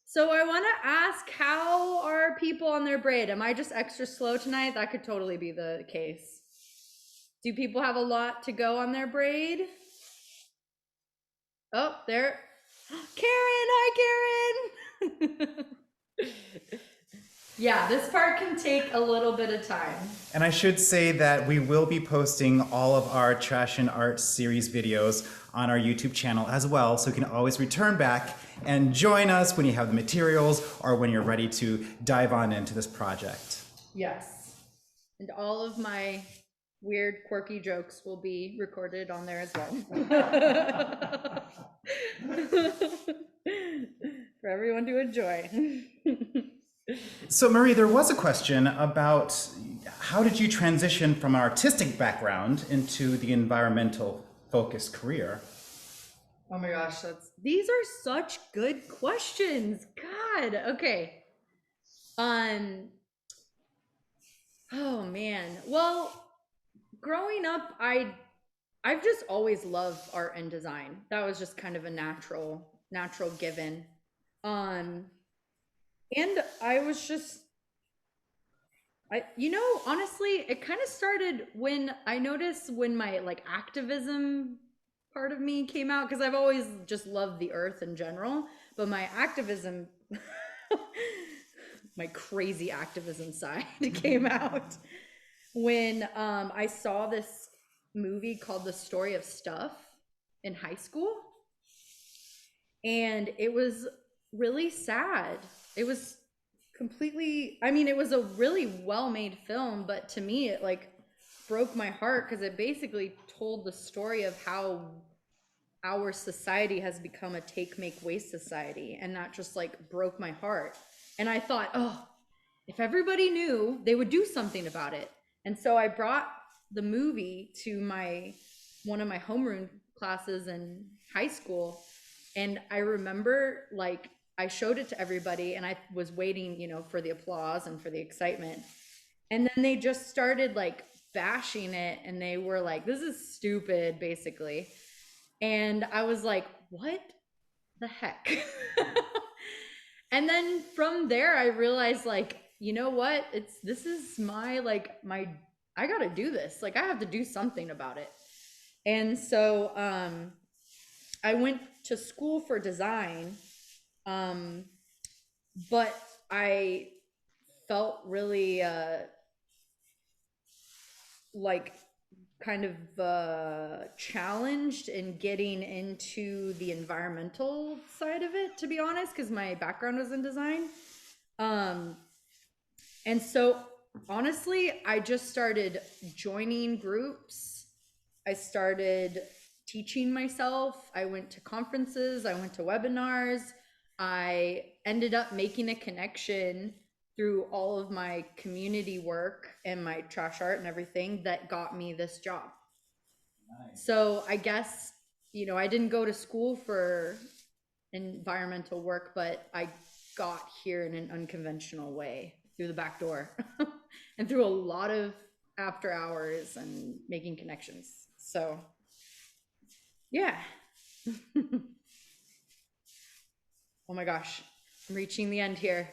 So I want to ask, how are people on their braid? Am I just extra slow tonight? That could totally be the case. Do people have a lot to go on their braid? Oh, there. Karen, hi Karen. Yeah, this part can take a little bit of time. And I should say that we will be posting all of our Trashion Art series videos on our YouTube channel as well, so you can always return back and join us when you have the materials or when you're ready to dive on into this project. Yes. And all of my weird, quirky jokes will be recorded on there as well. For everyone to enjoy. So Marie, there was a question about how did you transition from an artistic background into the environmental focused career? Oh my gosh, these are such good questions. God, okay. Oh man. Well, growing up, I've just always loved art and design. That was just kind of a natural given. And I was just, you know, honestly, it kind of started when I noticed when my like activism part of me came out, because I've always just loved the earth in general, but my activism, my crazy activism side came out when I saw this movie called The Story of Stuff in high school. And it was really sad. It was completely, I mean, it was a really well-made film, but to me it like broke my heart because it basically told the story of how our society has become a take, make, waste society, and that just like broke my heart. And I thought, oh, if everybody knew, they would do something about it. And so I brought the movie to one of my homeroom classes in high school, and I remember like I showed it to everybody and I was waiting, you know, for the applause and for the excitement. And then they just started like bashing it, and they were like, this is stupid, basically. And I was like, what the heck? And then from there, I realized like, you know what? This is my, I gotta do this. Like I have to do something about it. And so I went to school for design, but I felt really like kind of challenged in getting into the environmental side of it, to be honest, because my background was in design. And so honestly, I just started joining groups. I started teaching myself. I went to conferences, I went to webinars. I ended up making a connection through all of my community work and my trash art and everything that got me this job. Nice. So I guess, you know, I didn't go to school for environmental work, but I got here in an unconventional way through the back door and through a lot of after hours and making connections. So yeah. Oh my gosh, I'm reaching the end here.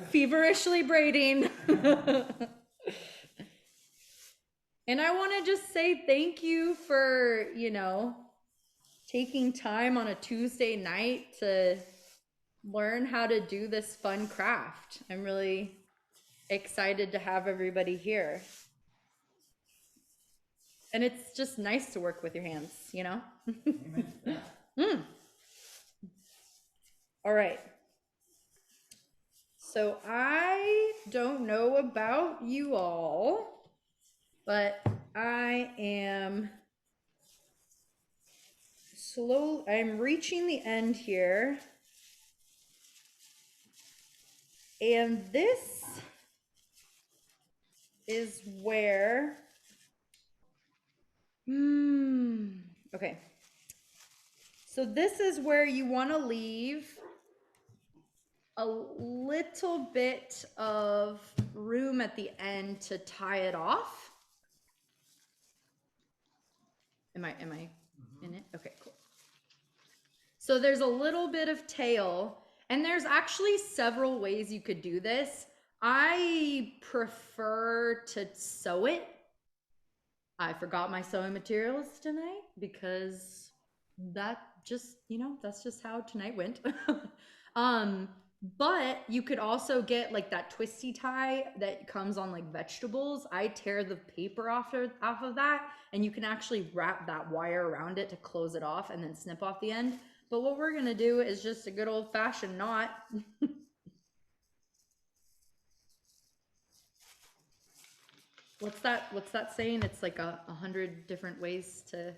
Feverishly braiding. And I want to just say thank you for, you know, taking time on a Tuesday night to learn how to do this fun craft. I'm really excited to have everybody here. And it's just nice to work with your hands, you know? Amen. Yeah. All right. So I don't know about you all, but I am I'm reaching the end here. And this is where, okay. So this is where you want to leave a little bit of room at the end to tie it off. Am I in it? Okay, cool. So there's a little bit of tail, and there's actually several ways you could do this. I prefer to sew it. I forgot my sewing materials tonight because that just, that's just how tonight went. But you could also get like that twisty tie that comes on like vegetables. I tear the paper off of that, and you can actually wrap that wire around it to close it off and then snip off the end. But what we're gonna do is just a good old fashioned knot. What's that saying? It's like 100 different ways to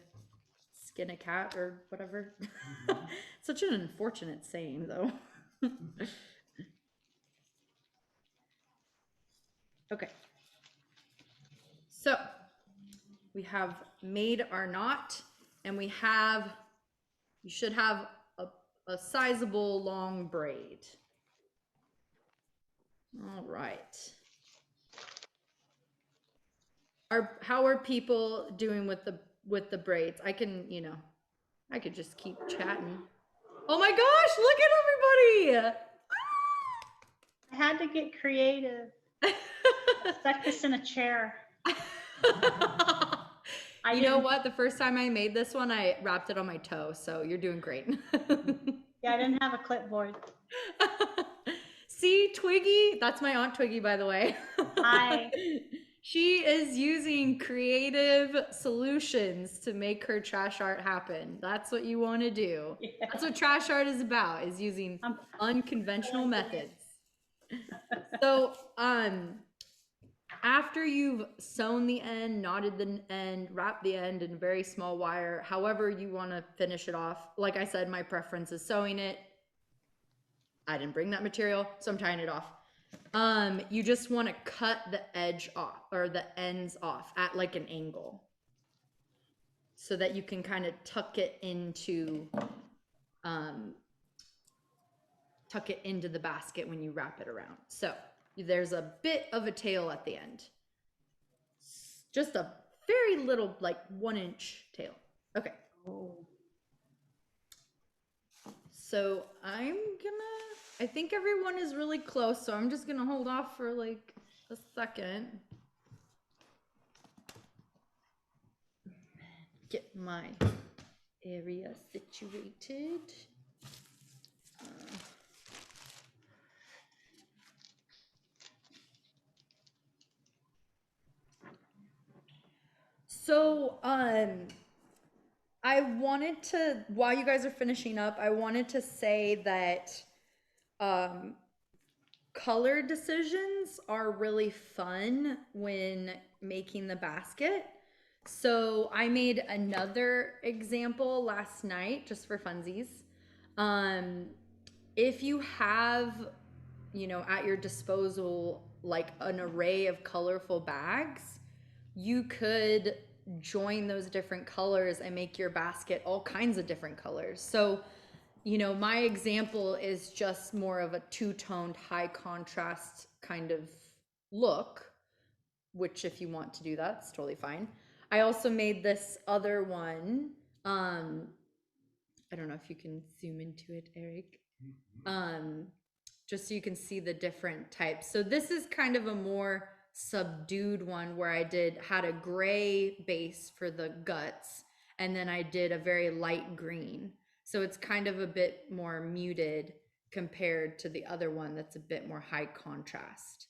skin a cat or whatever. Such an unfortunate saying though. Okay. So we have made our knot, and you should have a sizable long braid. All right. How are people doing with the braids? I could just keep chatting. Oh my gosh, look at everybody! I had to get creative. Stuck this in a chair. You know what? The first time I made this one, I wrapped it on my toe, so you're doing great. Yeah, I didn't have a clipboard. See, Twiggy, that's my Aunt Twiggy, by the way. Hi. She is using creative solutions to make her trash art happen. That's what you want to do. Yeah. That's what trash art is about, is using unconventional methods. So, after you've sewn the end, knotted the end, wrapped the end in very small wire, however you want to finish it off. Like I said, my preference is sewing it. I didn't bring that material, so I'm tying it off. You just want to cut the edge off, or the ends off at like an angle, so that you can kind of tuck it into the basket when you wrap it around. So there's a bit of a tail at the end. Just a very little, like 1-inch tail. Okay. Oh. So I think everyone is really close, so I'm just gonna hold off for like a second. Get my area situated. So, I wanted to, while you guys are finishing up, I wanted to say that color decisions are really fun when making the basket. So I made another example last night just for funsies. If you have, at your disposal, like an array of colorful bags, you could join those different colors and make your basket all kinds of different colors. So, my example is just more of a two-toned high contrast kind of look, which if you want to do that, it's totally fine. I also made this other one. I don't know if you can zoom into it, Eric. Just so you can see the different types. So this is kind of a more subdued one where I had a gray base for the guts, and then I did a very light green. So it's kind of a bit more muted compared to the other one that's a bit more high contrast.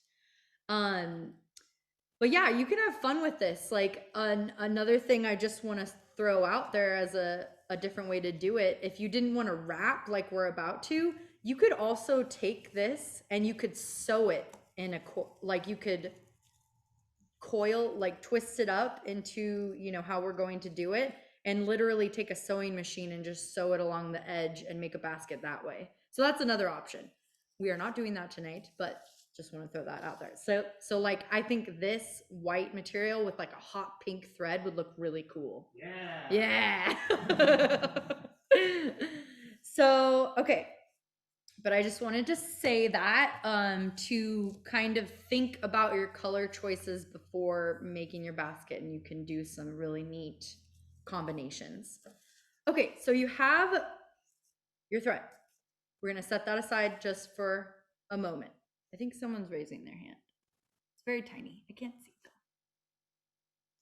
But yeah, you can have fun with this. Like another thing I just want to throw out there as a different way to do it. If you didn't want to wrap like we're about to, you could also take this and you could sew it in like you could coil, like twist it up into, you know, how we're going to do it, and literally take a sewing machine and just sew it along the edge and make a basket that way. So that's another option. We are not doing that tonight, but just want to throw that out there. So like, I think this white material with like a hot pink thread would look really cool. Yeah. So, okay. But I just wanted to say that to kind of think about your color choices before making your basket, and you can do some really neat combinations. Okay, so you have your thread. We're gonna set that aside just for a moment. I think someone's raising their hand. It's very tiny. I can't see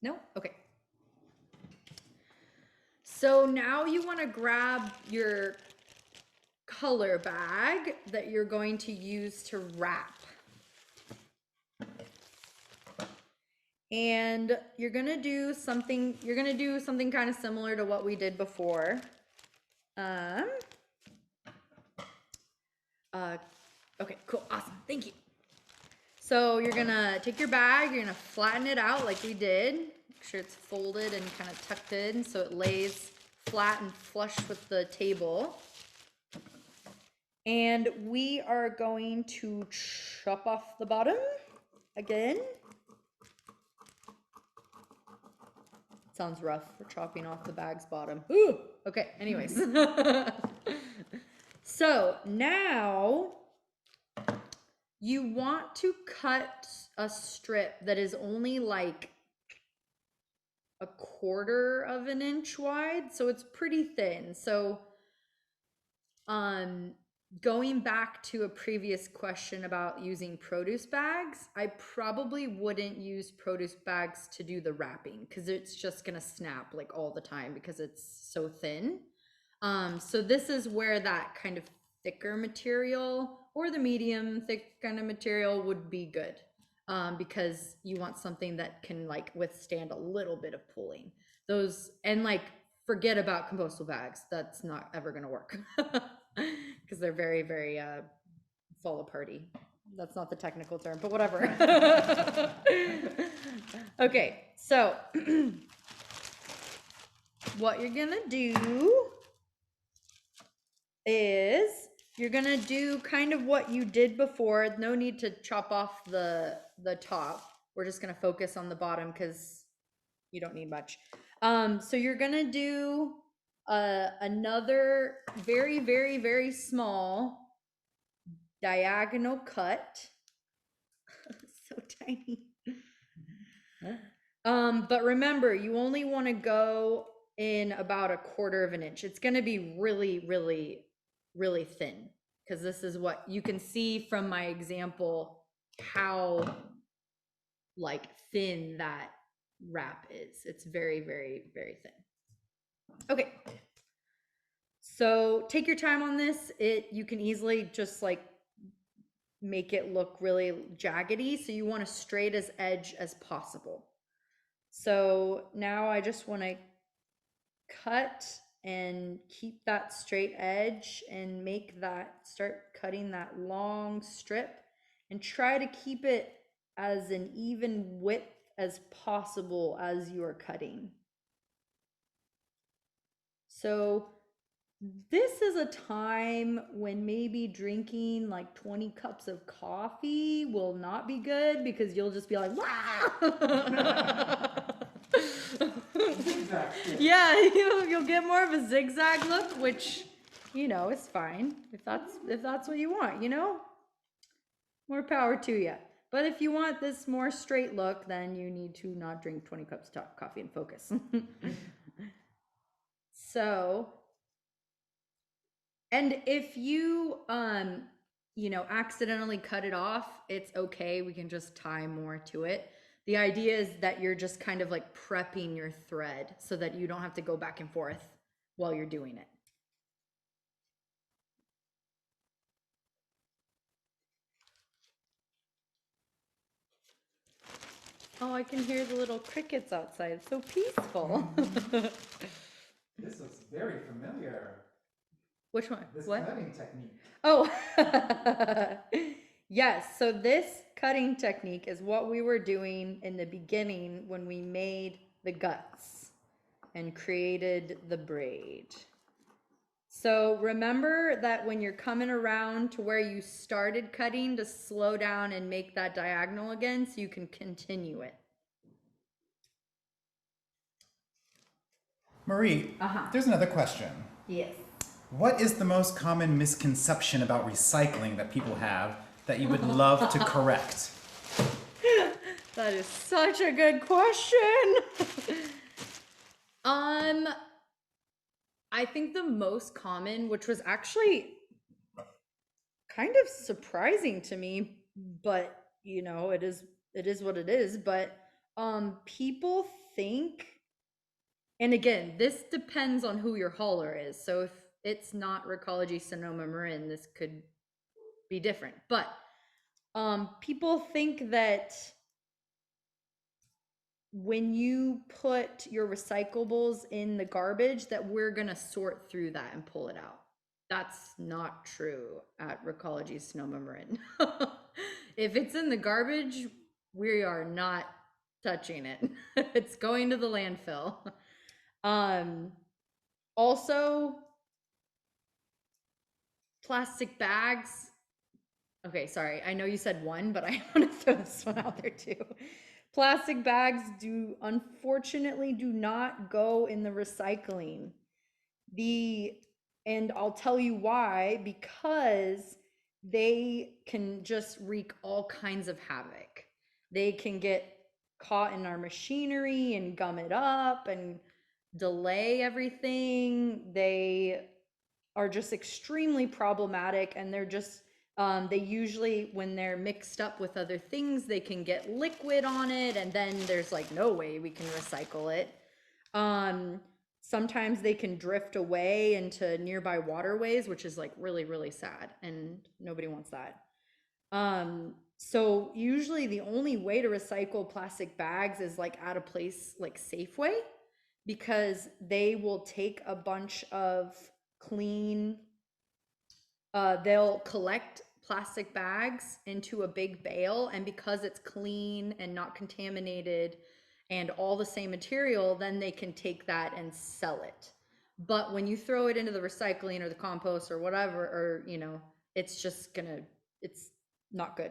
though. No? Okay. So now you want to grab your color bag that you're going to use to wrap. And you're gonna do something kind of similar to what we did before. Okay, cool, awesome, thank you. So you're gonna take your bag, you're gonna flatten it out like we did. Make sure it's folded and kind of tucked in so it lays flat and flush with the table. And we are going to chop off the bottom again. Sounds rough for chopping off the bag's bottom. Ooh, okay, anyways. So now you want to cut a strip that is only like 1/4 of an inch wide. So it's pretty thin. So going back to a previous question about using produce bags, I probably wouldn't use produce bags to do the wrapping because it's just gonna snap like all the time because it's so thin. So this is where that kind of thicker material or the medium thick kind of material would be good, because you want something that can like withstand a little bit of pulling. Those, and like, forget about compostable bags. That's not ever gonna work because they're very, very fall aparty. That's not the technical term, but whatever. Okay, so what you're gonna do is you're gonna do kind of what you did before. No need to chop off the top. We're just gonna focus on the bottom because you don't need much. So you're gonna do another very, very, very small diagonal cut. So tiny. But remember, you only want to go in about 1/4 of an inch. It's going to be really, really, really thin because this is what you can see from my example, how like thin that wrap is. It's very, very, very thin. Okay. So take your time on this. You can easily just like make it look really jaggedy. So you want as straight as edge as possible. So now I just want to cut and keep that straight edge and make that, start cutting that long strip and try to keep it as an even width as possible as you are cutting. So this is a time when maybe drinking like 20 cups of coffee will not be good because you'll just be like, wow. Yeah, you'll get more of a zigzag look, which, you know, is fine if that's what you want, you know, more power to you. But if you want this more straight look, then you need to not drink 20 cups of coffee and focus. So, and if you, you know, accidentally cut it off, it's okay. We can just tie more to it. The idea is that you're just kind of like prepping your thread so that you don't have to go back and forth while you're doing it. Oh, I can hear the little crickets outside. It's so peaceful. This looks very familiar. Which one? This What? cutting technique. Oh, yes. So this cutting technique is what we were doing in the beginning when we made the guts and created the braid. So remember that when you're coming around to where you started cutting, to slow down and make that diagonal again so you can continue it. Marie, there's another question. Yes. What is the most common misconception about recycling that people have that you would love to correct? That is such a good question. I think the most common, which was actually kind of surprising to me, but you know, it is what it is, but people think, and again, this depends on who your hauler is. So if it's not Recology Sonoma Marin, this could be different. But people think that when you put your recyclables in the garbage that we're gonna sort through that and pull it out. That's not true at Recology Sonoma Marin. If it's in the garbage, we are not touching it. It's going to the landfill. Also, plastic bags. Okay, sorry. I know you said one, but I want to throw this one out there too. Plastic bags unfortunately do not go in the recycling. And I'll tell you why, because they can just wreak all kinds of havoc. They can get caught in our machinery and gum it up and delay everything. They are just extremely problematic, and they're just they usually, when they're mixed up with other things, they can get liquid on it, and then there's like no way we can recycle it. Sometimes they can drift away into nearby waterways, which is like really, really sad, and nobody wants that. So usually the only way to recycle plastic bags is like at a place like Safeway, because they will take a bunch of clean, they'll collect plastic bags into a big bale, and because it's clean and not contaminated and all the same material, then they can take that and sell it. But when you throw it into the recycling or the compost or whatever, or you know, it's not good.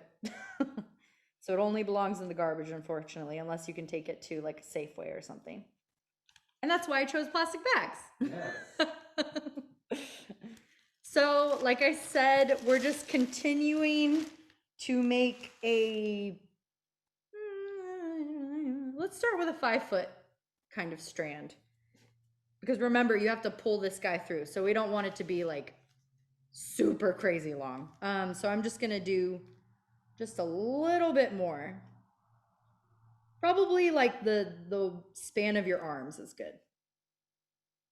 So it only belongs in the garbage, unfortunately, unless you can take it to like a Safeway or something. And that's why I chose plastic bags. Yes. So, like I said, we're just continuing to make let's start with a 5-foot kind of strand. Because remember, you have to pull this guy through. So we don't want it to be like super crazy long. So I'm just gonna do just a little bit more. Probably like the span of your arms is good.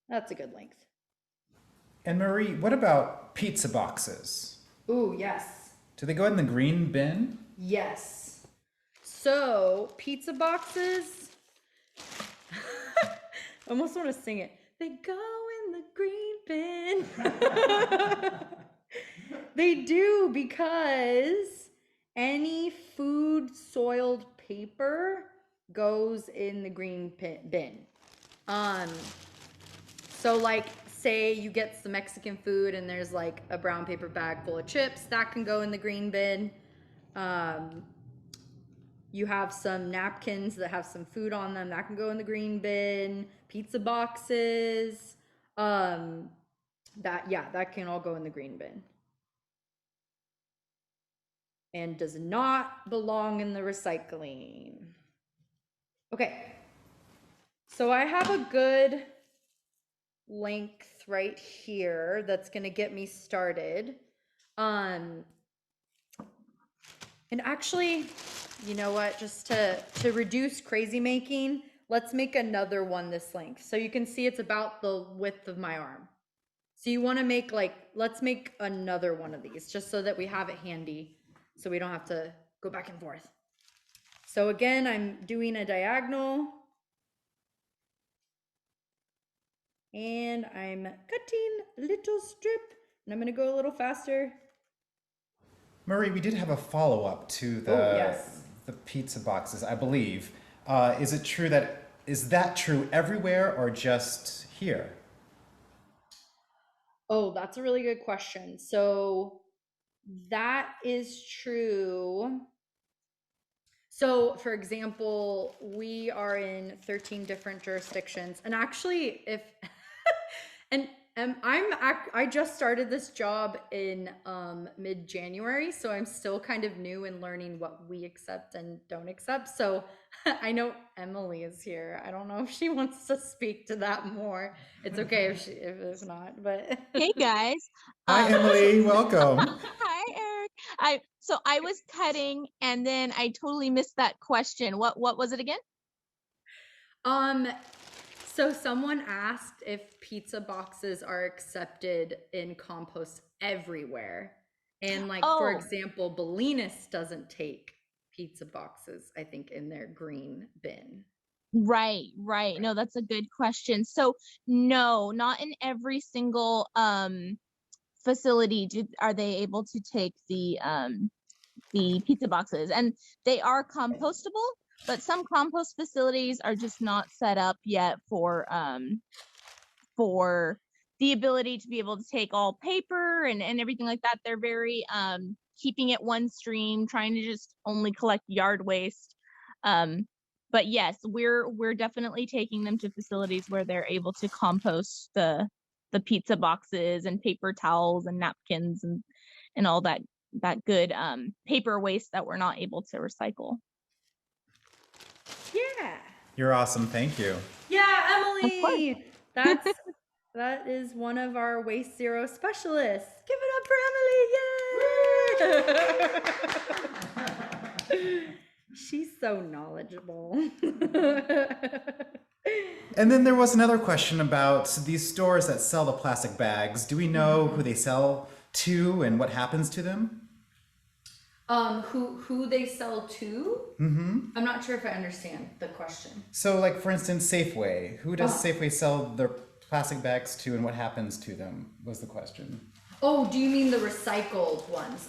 That's a good length. And Marie, what about pizza boxes? Ooh, yes. Do they go in the green bin? Yes. So pizza boxes, I almost want to sing it. They go in the green bin. They do, because any food soiled paper goes in the green bin. So like, say you get some Mexican food and there's like a brown paper bag full of chips, that can go in the green bin. You have some napkins that have some food on them, that can go in the green bin. Pizza boxes, that can all go in the green bin. And does not belong in the recycling. Okay, so I have a good length right here that's gonna get me started. And actually, you know what, just to reduce crazy making, let's make another one this length. So you can see it's about the width of my arm. So you wanna make let's make another one of these just so that we have it handy, so we don't have to go back and forth. So again, I'm doing a diagonal and I'm cutting a little strip, and I'm gonna go a little faster. Marie, we did have a follow-up to Yes. the pizza boxes, I believe. Is it true is that true everywhere or just here? Oh, that's a really good question. So that is true. So, for example, we are in 13 different jurisdictions, and actually, if and I just started this job in mid-January, so I'm still kind of new in learning what we accept and don't accept. So I know Emily is here. I don't know if she wants to speak to that more. It's okay if not, but Hey guys. Hi, Emily. Welcome. Hi, Eric. I was cutting and then I totally missed that question. What was it again? Um, so someone asked if pizza boxes are accepted in compost everywhere. And like, for Oh, example, Bolinas doesn't take pizza boxes, I think, in their green bin. right. No, that's a good question. So no, not in every single facility are they able to take the pizza boxes, and they are compostable, but some compost facilities are just not set up yet for the ability to be able to take all paper and everything like that. They're very keeping it one stream, trying to just only collect yard waste. But yes, we're definitely taking them to facilities where they're able to compost the pizza boxes and paper towels and napkins and all that good paper waste that we're not able to recycle. Yeah. You're awesome. Thank you. Yeah, Of course. Emily. That is one of our Waste Zero specialists. Give it up for Emily. Yay! She's so knowledgeable. And then there was another question about these stores that sell the plastic bags. Do we know who they sell to and what happens to them? Who they sell to? Mm-hmm. I'm not sure if I understand the question. So, like, for instance, Safeway. Who does Safeway sell their plastic bags to and what happens to them was the question. Oh, do you mean the recycled ones?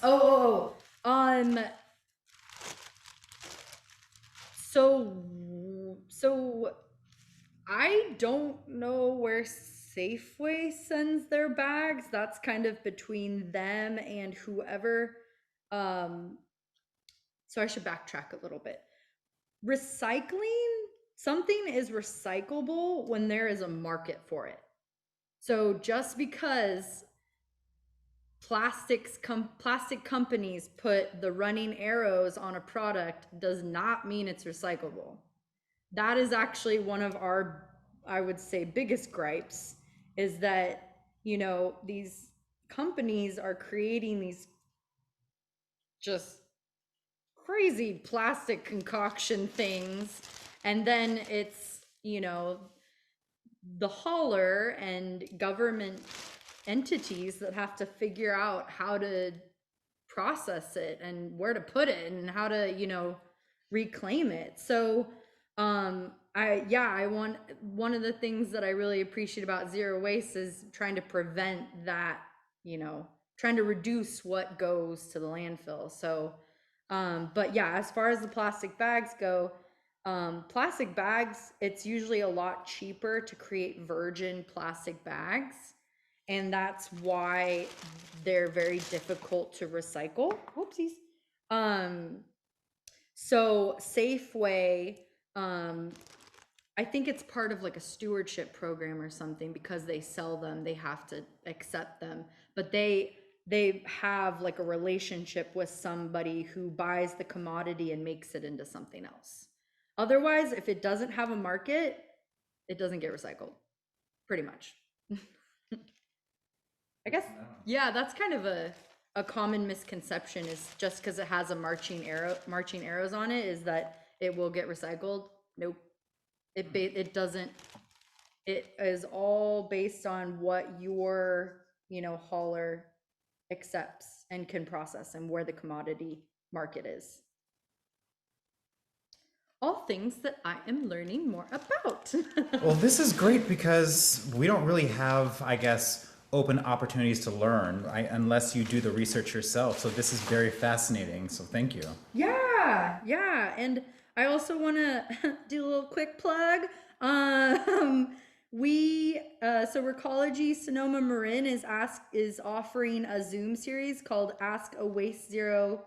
So I don't know where Safeway sends their bags. That's kind of between them and whoever. So I should backtrack a little bit. Something is recyclable when there is a market for it. So just because plastic companies put the running arrows on a product does not mean it's recyclable. That is actually one of our, I would say, biggest gripes, is that, these companies are creating these just crazy plastic concoction things, and then it's, the hauler and government entities that have to figure out how to process it and where to put it and how to reclaim it. So I want, one of the things that I really appreciate about zero waste is trying to prevent that, trying to reduce what goes to the landfill. So but yeah, as far as the plastic bags go, plastic bags, it's usually a lot cheaper to create virgin plastic bags. And that's why they're very difficult to recycle. Whoopsies. So Safeway, I think it's part of like a stewardship program or something, because they sell them, they have to accept them, but they have like a relationship with somebody who buys the commodity and makes it into something else. Otherwise, if it doesn't have a market, it doesn't get recycled, pretty much. I guess, yeah, that's kind of a common misconception, is just because it has a marching arrows on it, is that it will get recycled. Nope. It doesn't. It is all based on what your, hauler accepts and can process, and where the commodity market is. all things that I am learning more about. Well, this is great because we don't really have, I guess, open opportunities to learn unless you do the research yourself. So this is very fascinating. So thank you. Yeah. And I also want to do a little quick plug. So Recology Sonoma Marin is offering a Zoom series called Ask a Waste Zero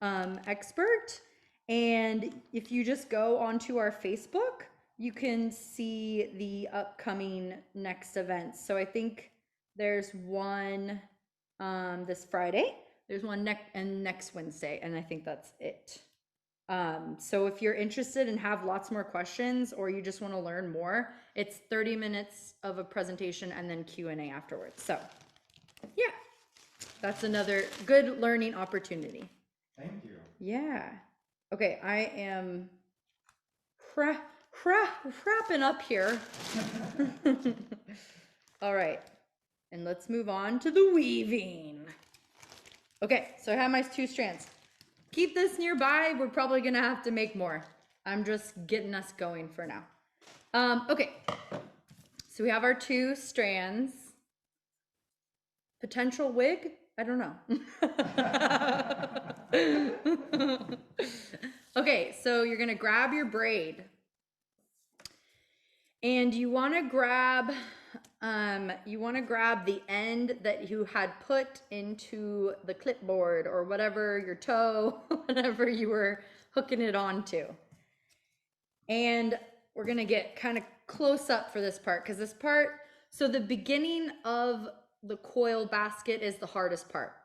Expert. And if you just go onto our Facebook, you can see the upcoming next events. So I think there's one this Friday. There's one next Wednesday, and I think that's it. So if you're interested and have lots more questions, or you just want to learn more, it's 30 minutes of a presentation and then Q&A afterwards. So yeah, that's another good learning opportunity. Thank you. Yeah. Okay, I am wrapping up here. All right, and let's move on to the weaving. Okay, so I have my 2 strands. Keep this nearby. We're probably gonna have to make more. I'm just getting us going for now. Okay, so we have our 2 strands. Potential wig? I don't know. Okay, so you're gonna grab your braid. And you wanna grab the end that you had put into the clipboard or whatever, your toe, whatever you were hooking it onto. And we're gonna get kind of close up for this part, because this part, so the beginning of the coil basket is the hardest part.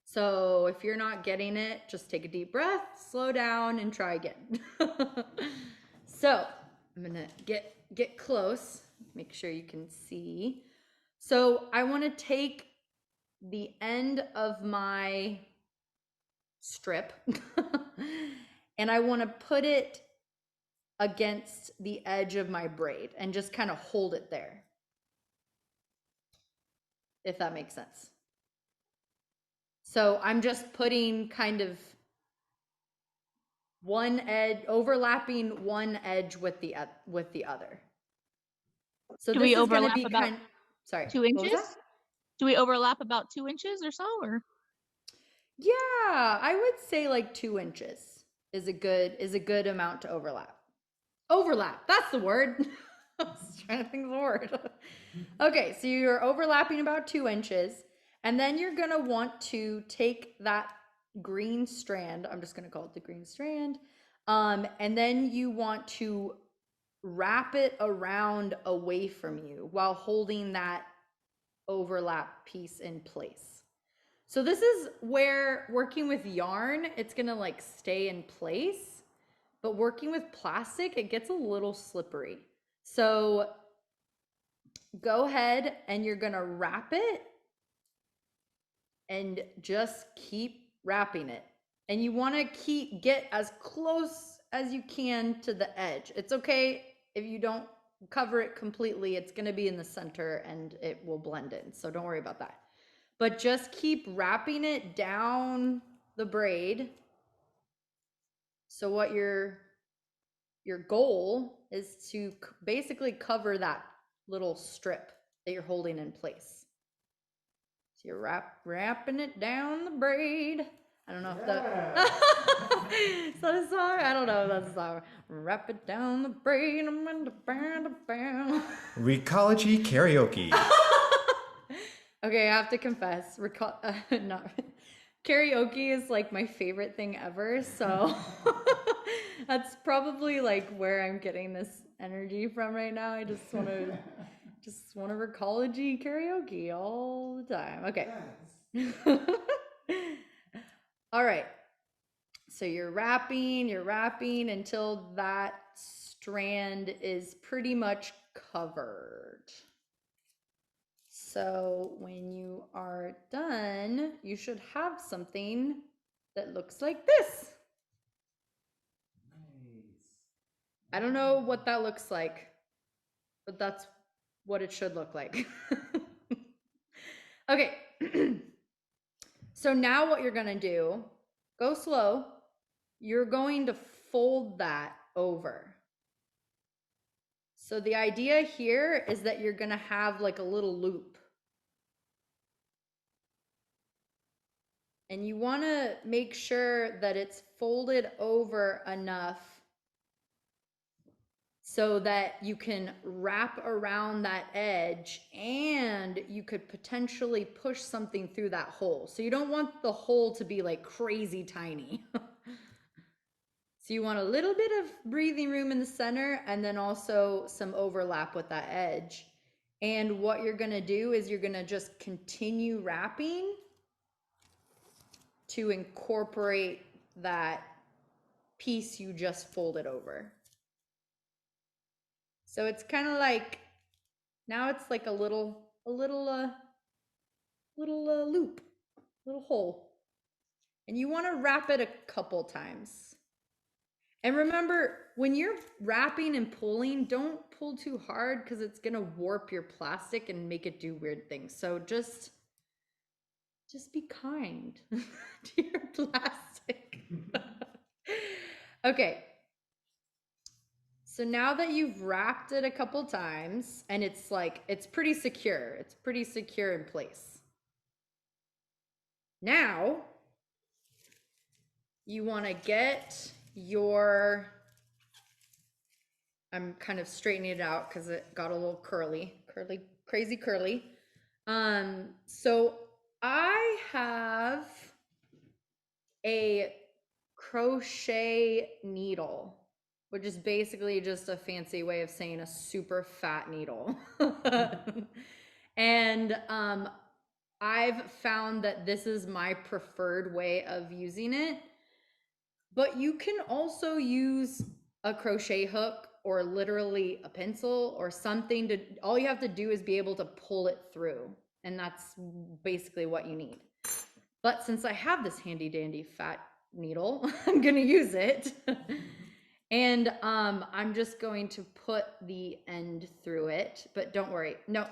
So if you're not getting it, just take a deep breath, slow down, and try again. So I'm gonna get close, make sure you can see. So I want to take the end of my strip and I want to put it against the edge of my braid and just kind of hold it there, if that makes sense. So I'm just putting kind of one edge, overlapping one edge with the other. So Do this we is going to overlap be about kind. Sorry, 2 what was inches? that? Do we overlap about 2 inches or so, or? Yeah, I would say like 2 inches is a good amount to overlap. Overlap, that's the word. I was trying to think of the word. Okay, so you're overlapping about 2 inches, and then you're gonna want to take that green strand, I'm just gonna call it the green strand, and then you want to wrap it around away from you while holding that overlap piece in place. So this is where working with yarn, it's gonna like stay in place, but working with plastic, it gets a little slippery. So go ahead and you're gonna wrap it and just keep wrapping it. And you wanna get as close as you can to the edge. It's okay if you don't cover it completely, it's gonna be in the center and it will blend in. So don't worry about that. But just keep wrapping it down the braid. So what your goal is to basically cover that little strip that you're holding in place. So you're wrapping it down the braid. I don't know if that is that a song? I don't know if that's a song. Wrap it down the braid. Recology karaoke. Okay, I have to confess, karaoke is like my favorite thing ever, so that's probably like where I'm getting this energy from right now. I just want to recology karaoke all the time. Okay. All right. So you're wrapping until that strand is pretty much covered. So when you are done, you should have something that looks like this. Nice. I don't know what that looks like, but that's what it should look like. Okay. So now what you're gonna do, go slow. You're going to fold that over. So the idea here is that you're gonna have like a little loop. And you wanna make sure that it's folded over enough so that you can wrap around that edge and you could potentially push something through that hole. So you don't want the hole to be like crazy tiny. So you want a little bit of breathing room in the center and then also some overlap with that edge. And what you're gonna do is you're gonna just continue wrapping to incorporate that piece you just folded over. So it's kind of like, now it's like a little loop, little hole. And you want to wrap it a couple times. And remember, when you're wrapping and pulling, don't pull too hard because it's going to warp your plastic and make it do weird things. So just be kind to your plastic. Okay. So now that you've wrapped it a couple times and it's like, it's pretty secure. It's pretty secure in place. Now you want to get your, I'm kind of straightening it out because it got a little crazy curly. So I have a crochet needle, which is basically just a fancy way of saying a super fat needle. And I've found that this is my preferred way of using it. But you can also use a crochet hook or literally a pencil or something to, all you have to do is be able to pull it through. And that's basically what you need. But since I have this handy dandy fat needle, I'm gonna use it. And I'm just going to put the end through it, but don't worry. No,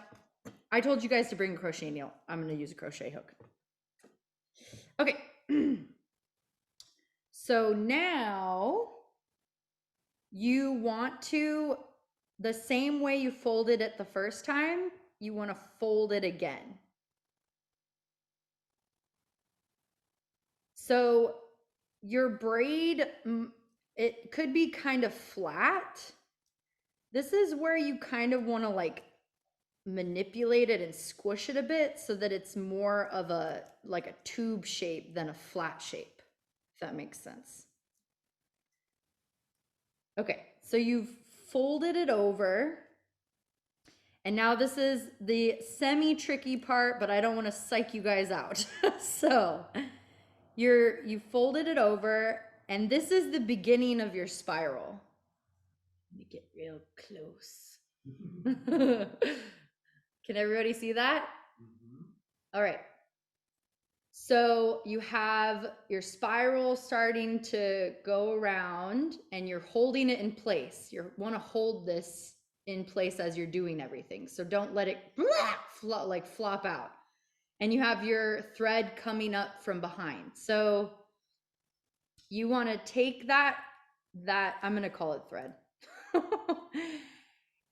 I told you guys to bring a crochet needle. I'm gonna use a crochet hook. Okay. So now you want to, the same way you folded it the first time, you want to fold it again. So your braid, it could be kind of flat. This is where you kind of want to like manipulate it and squish it a bit so that it's more of a, like a tube shape than a flat shape, if that makes sense. Okay, so you've folded it over. And now this is the semi-tricky part, but I don't want to psych you guys out. So you folded it over, and this is the beginning of your spiral. Let me get real close. Can everybody see that? Mm-hmm. All right. So you have your spiral starting to go around and you're holding it in place. You want to hold this in place as you're doing everything. So don't let it flop out. And you have your thread coming up from behind. So you want to take that I'm going to call it thread.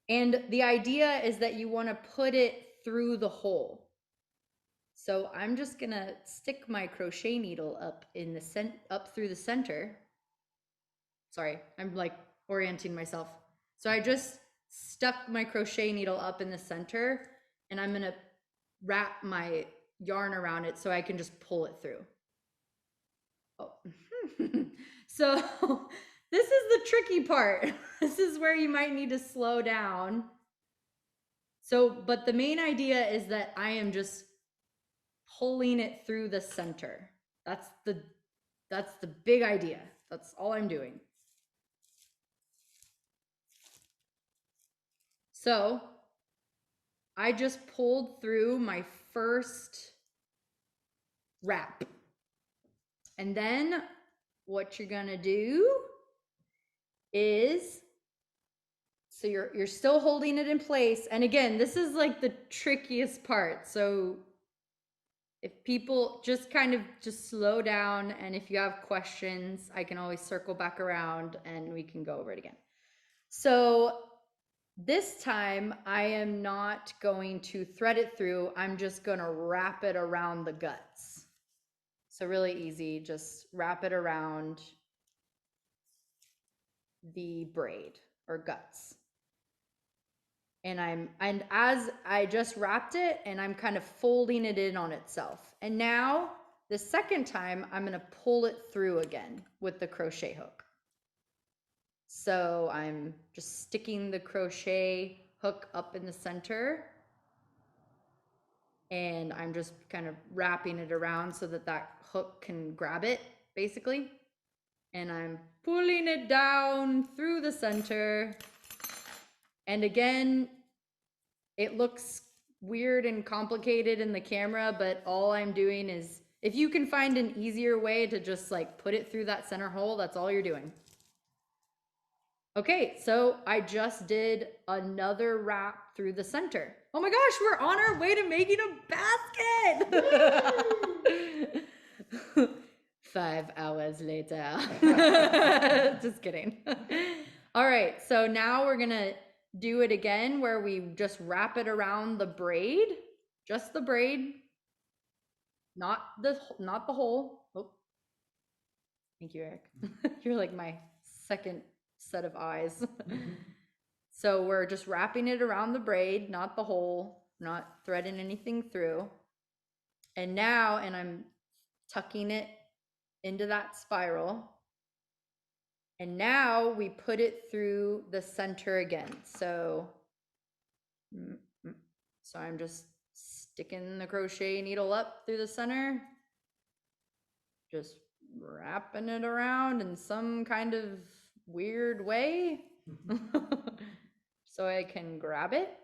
And the idea is that you want to put it through the hole. So I'm just going to stick my crochet needle up in the up through the center. Sorry, I'm like orienting myself. So I just stuck my crochet needle up in the center, and I'm going to wrap my yarn around it so I can just pull it through. Oh. So this is the tricky part. This is where you might need to slow down. So, but the main idea is that I am just pulling it through the center. That's the big idea. That's all I'm doing. So I just pulled through my first wrap. And then what you're gonna do is, so you're still holding it in place. And again, this is like the trickiest part. So if people just kind of just slow down, and if you have questions, I can always circle back around and we can go over it again. So this time I am not going to thread it through. I'm just going to wrap it around the guts. So really easy, just wrap it around the braid or guts. And as I just wrapped it, and I'm kind of folding it in on itself. And now the second time I'm going to pull it through again with the crochet hook. So I'm just sticking the crochet hook up in the center, and I'm just kind of wrapping it around so that that hook can grab it, basically. And I'm pulling it down through the center. And again, it looks weird and complicated in the camera, but all I'm doing is, if you can find an easier way to just like put it through that center hole, that's all you're doing. Okay, so I just did another wrap through the center. Oh my gosh, we're on our way to making a basket. 5 hours later. Just kidding. All right, so now we're gonna do it again where we just wrap it around the braid, just the braid, not the hole. Oh, thank you, Eric. You're like my second set of eyes. So we're just wrapping it around the braid, not the hole, not threading anything through. And now, and I'm tucking it into that spiral. And now we put it through the center again. So I'm just sticking the crochet needle up through the center, just wrapping it around in some kind of weird way so I can grab it.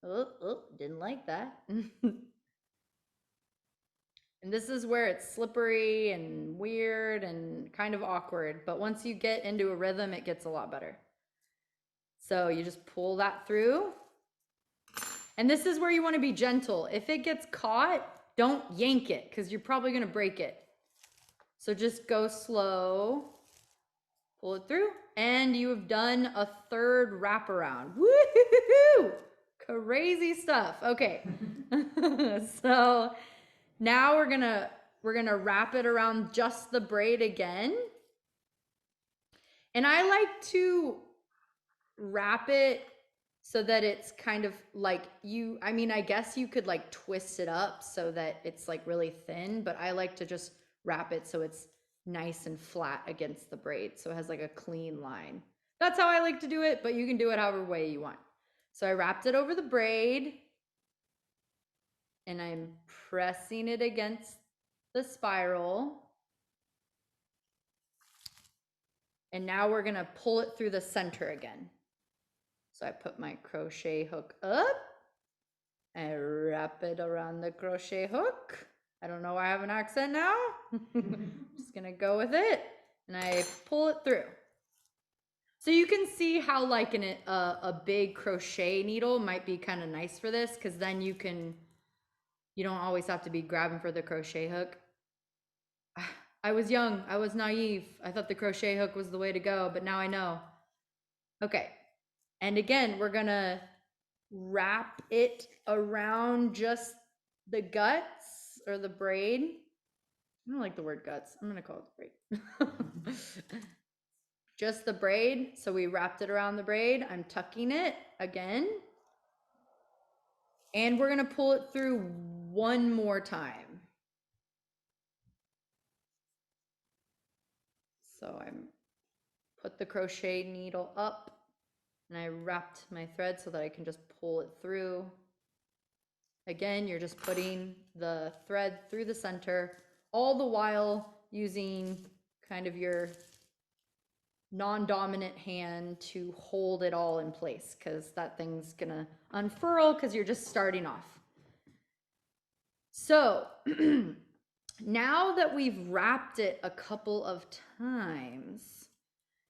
Oh, didn't like that. And this is where it's slippery and weird and kind of awkward, but once you get into a rhythm, it gets a lot better. So you just pull that through. And this is where you want to be gentle. If it gets caught, don't yank it because you're probably going to break it. So just go slow, pull it through, and you have done a third wraparound. Woo-hoo-hoo-hoo! Crazy stuff. Okay. So now we're gonna wrap it around just the braid again. And I like to wrap it so that it's kind of like I guess you could like twist it up so that it's like really thin, but I like to just wrap it so it's nice and flat against the braid. So it has like a clean line. That's how I like to do it, but you can do it however way you want. So I wrapped it over the braid and I'm pressing it against the spiral. And now we're gonna pull it through the center again. So I put my crochet hook up, I wrap it around the crochet hook. I don't know why I have an accent now. Just gonna go with it, and I pull it through. So you can see how like a big crochet needle might be kind of nice for this, because then you don't always have to be grabbing for the crochet hook. I was young, I was naive. I thought the crochet hook was the way to go, but now I know. Okay. And again, we're gonna wrap it around just the guts or the braid. I don't like the word guts. I'm gonna call it the braid. Just the braid. So we wrapped it around the braid. I'm tucking it again. And we're gonna pull it through one more time. So I put the crochet needle up. And I wrapped my thread so that I can just pull it through. Again, you're just putting the thread through the center, all the while using kind of your non-dominant hand to hold it all in place, because that thing's gonna unfurl because you're just starting off. So now that we've wrapped it a couple of times,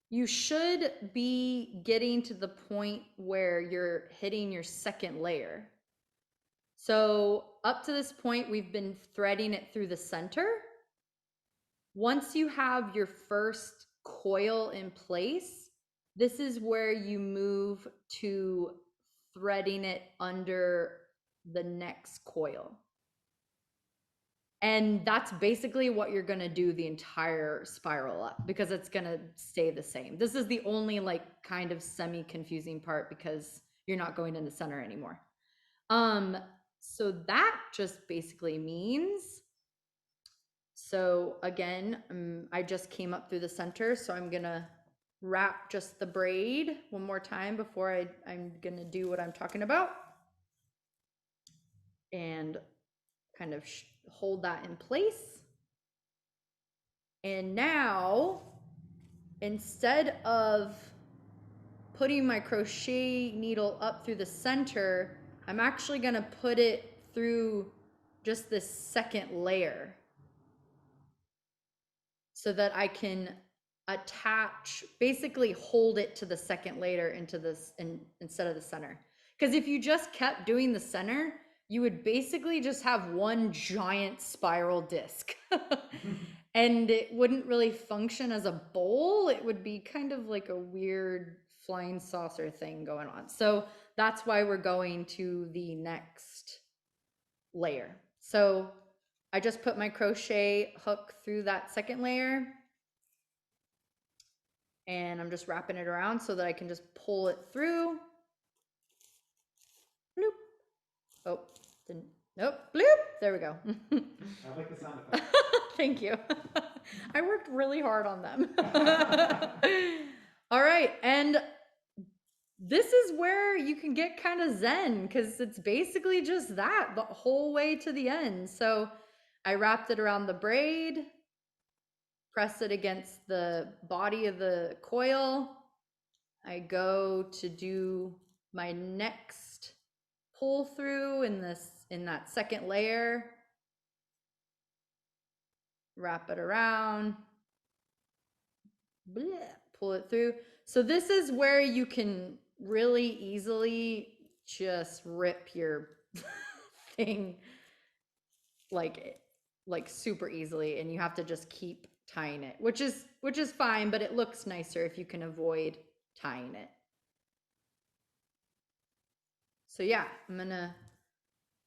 you should be getting to the point where you're hitting your second layer. So up to this point, we've been threading it through the center. Once you have your first coil in place, this is where you move to threading it under the next coil. And that's basically what you're going to do the entire spiral up, because it's going to stay the same. This is the only like kind of semi-confusing part, because you're not going in the center anymore. So that just basically means, so again, I just came up through the center, so I'm going to wrap just the braid one more time before I'm going to do what I'm talking about. And kind of hold that in place. And now, instead of putting my crochet needle up through the center, I'm actually going to put it through just this second layer so that I can attach, basically hold it to the second layer into this instead of the center. Because if you just kept doing the center, you would basically just have one giant spiral disc. And it wouldn't really function as a bowl. It would be kind of like a weird flying saucer thing going on. So that's why we're going to the next layer. So I just put my crochet hook through that second layer, and I'm just wrapping it around so that I can just pull it through. Bloop. Oh, didn't, nope, bloop, there we go. I like the sound effect. Thank you. I worked really hard on them. All right, and this is where you can get kind of zen, because it's basically just that the whole way to the end. So I wrapped it around the braid, press it against the body of the coil. I go to do my next pull through in that second layer. Wrap it around, bleh, pull it through. So this is where you can really easily just rip your thing like super easily, and you have to just keep tying it, which is fine, but it looks nicer if you can avoid tying it. So yeah,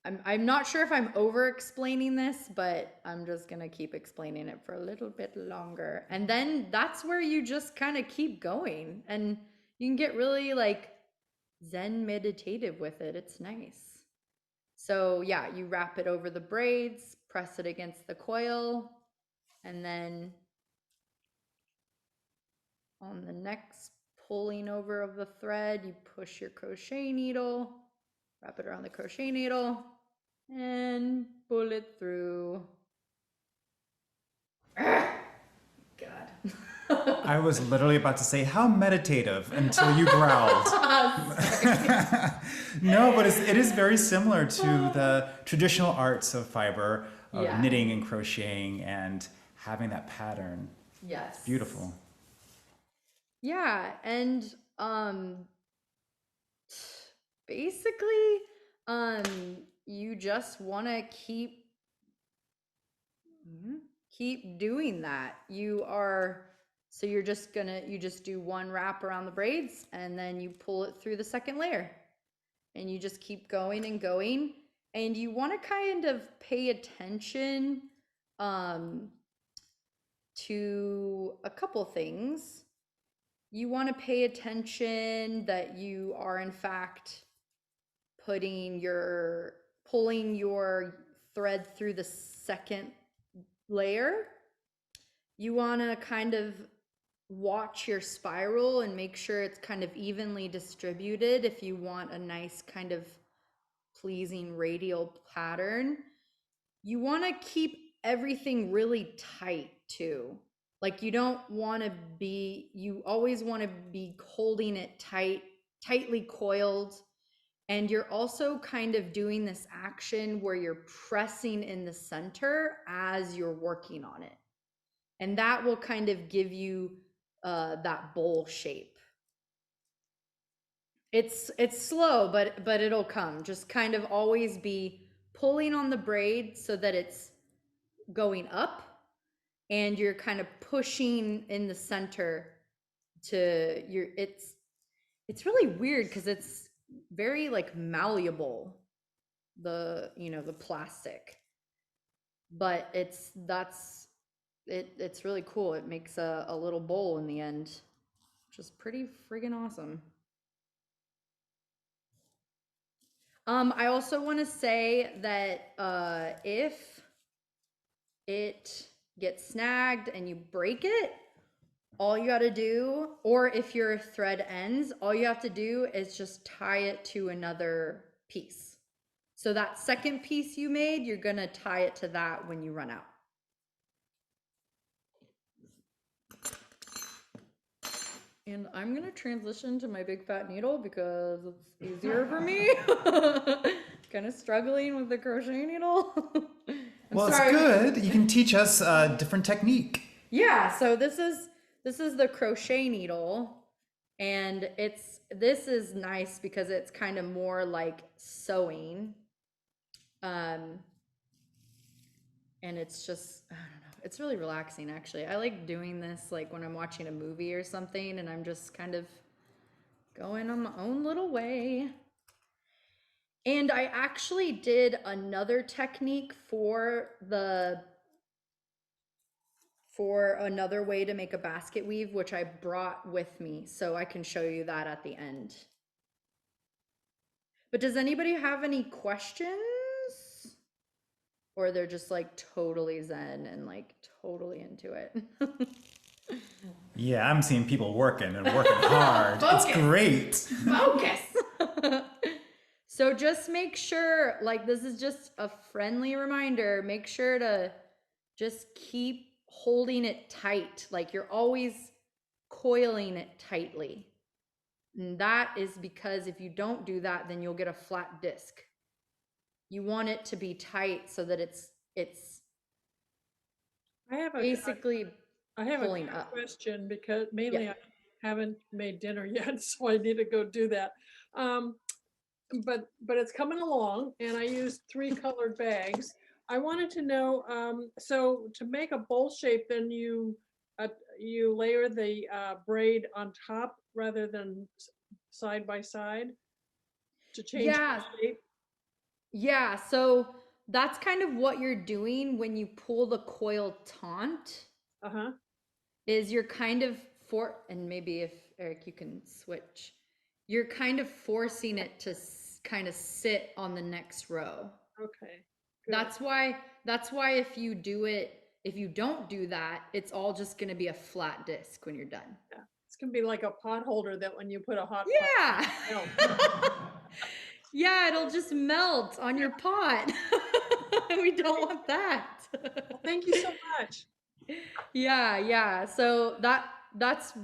I'm not sure if I'm over explaining this, but I'm just gonna keep explaining it for a little bit longer. And then that's where you just kind of keep going, and you can get really like Zen meditative with it. It's nice. So yeah, you wrap it over the braids, press it against the coil, and then on the next pulling over of the thread, you push your crochet needle, wrap it around the crochet needle, and pull it through. God. I was literally about to say, how meditative, until you growled. No, but it is very similar to the traditional arts of fiber, of Yeah. knitting and crocheting and having that pattern. Yes. It's beautiful. Yeah, and basically, you just want to keep doing that. You just do one wrap around the braids, and then you pull it through the second layer, and you just keep going and going. And you want to kind of pay attention to a couple things. You want to pay attention that you are in fact pulling your thread through the second layer. You want to kind of watch your spiral and make sure it's kind of evenly distributed if you want a nice kind of pleasing radial pattern. You want to keep everything really tight too. Like you always want to be holding it tightly coiled. And you're also kind of doing this action where you're pressing in the center as you're working on it. And that will kind of give you that bowl shape. It's slow, but it'll come. Just kind of always be pulling on the braid so that it's going up, and you're kind of pushing in the center to your, it's really weird because it's very like malleable, the, you know, the plastic, but it's really cool. It makes a little bowl in the end, which is pretty friggin' awesome. I also want to say that if it gets snagged and you break it, all you got to do, or if your thread ends, all you have to do is just tie it to another piece. So that second piece you made, you're going to tie it to that when you run out. And I'm going to transition to my big fat needle because it's easier for me. Kind of struggling with the crochet needle. Well, it's sorry. good. You can teach us a different technique. Yeah, so this is the crochet needle, and this is nice because it's kind of more like sewing. And it's just, I don't know, it's really relaxing actually. I like doing this like when I'm watching a movie or something and I'm just kind of going on my own little way. And I actually did another technique for another way to make a basket weave, which I brought with me, so I can show you that at the end. But does anybody have any questions? Or they're just like totally zen and like totally into it? Yeah, I'm seeing people working and working hard. Focus. It's great. Focus. So just make sure, like, this is just a friendly reminder, make sure to just keep holding it tight. Like you're always coiling it tightly. And that is because if you don't do that, then you'll get a flat disc. You want it to be tight so that it's I have basically pulling a up. question because mainly Yeah. I haven't made dinner yet, so I need to go do that. But it's coming along, and I used 3 colored bags. I wanted to know, so to make a bowl shape, then you layer the braid on top rather than side by side to change Yeah. the shape. Yeah, so that's kind of what you're doing when you pull the coil taunt, Uh-huh. is you're kind of and maybe if Eric you can switch, you're kind of forcing it to kind of sit on the next row. Okay. Good. That's why if you don't do that, it's all just going to be a flat disc when you're done. Yeah. It's gonna be like a pot holder that when you put a hot Yeah. pot. Yeah, it'll just melt on your pot. We don't want that. Thank you so much. Yeah. So that's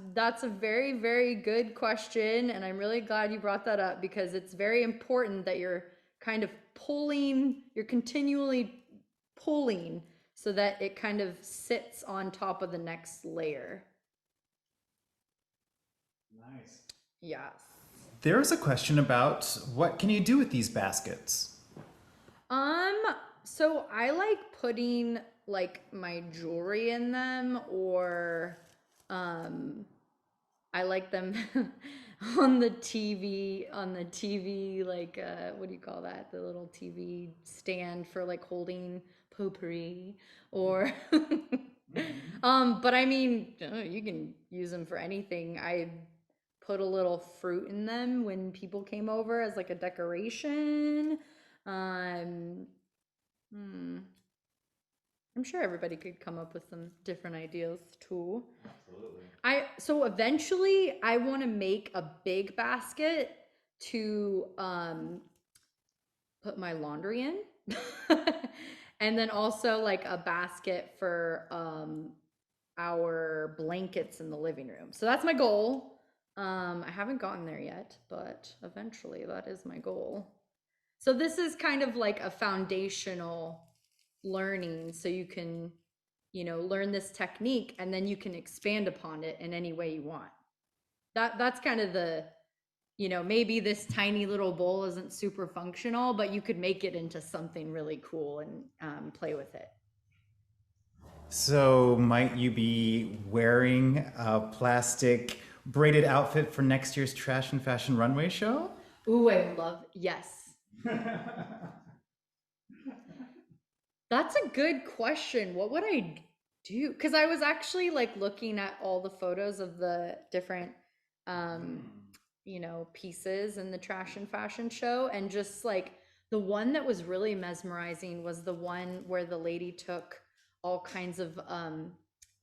a very, very good question, and I'm really glad you brought that up because it's very important that you're kind of you're continually pulling so that it kind of sits on top of the next layer. Nice. Yes. There's a question about what can you do with these baskets? So I like putting like my jewelry in them, or I like them on the TV, like what do you call that? The little TV stand for like holding potpourri, or but I mean, you can use them for anything. I put a little fruit in them when people came over as like a decoration. I'm sure everybody could come up with some different ideas too. Absolutely. So eventually I want to make a big basket to put my laundry in. And then also like a basket for our blankets in the living room. So that's my goal. I haven't gotten there yet, but eventually that is my goal. So this is kind of like a foundational learning, so you can, learn this technique and then you can expand upon it in any way you want. That's kind of the you know, maybe this tiny little bowl isn't super functional, but you could make it into something really cool and play with it. So might you be wearing a plastic braided outfit for next year's Trash and Fashion Runway show? Ooh, I love, yes. That's a good question. What would I do? Because I was actually like looking at all the photos of the different, you know, pieces in the Trash and Fashion show, and just like the one that was really mesmerizing was the one where the lady took all kinds of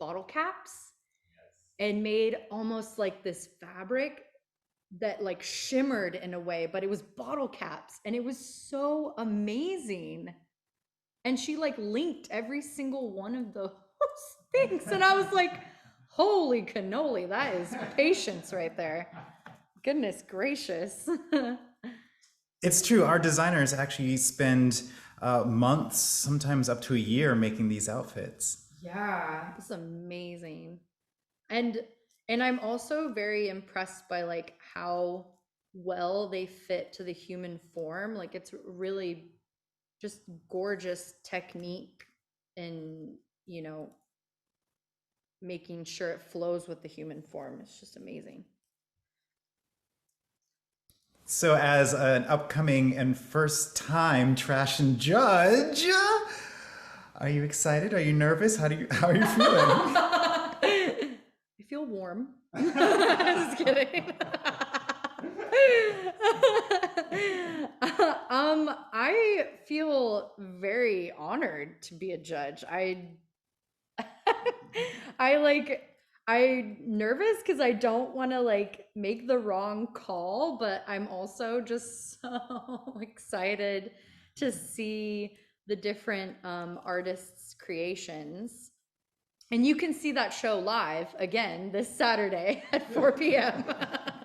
bottle caps and made almost like this fabric that like shimmered in a way, but it was bottle caps, and it was so amazing. And she like linked every single one of those things, and I was like, holy cannoli, that is patience right there. Goodness gracious. It's true. Our designers actually spend months, sometimes up to a year, making these outfits. Yeah, it's amazing. And I'm also very impressed by like how well they fit to the human form. Like it's really just gorgeous technique in, you know, making sure it flows with the human form. It's just amazing. So, as an upcoming and first time trash and judge, are you excited? Are you nervous? How are you feeling? I feel warm. Just kidding. I feel very honored to be a judge. I'm nervous because I don't want to like make the wrong call, but I'm also just so excited to see the different artists' creations. And you can see that show live again this Saturday at 4 p.m.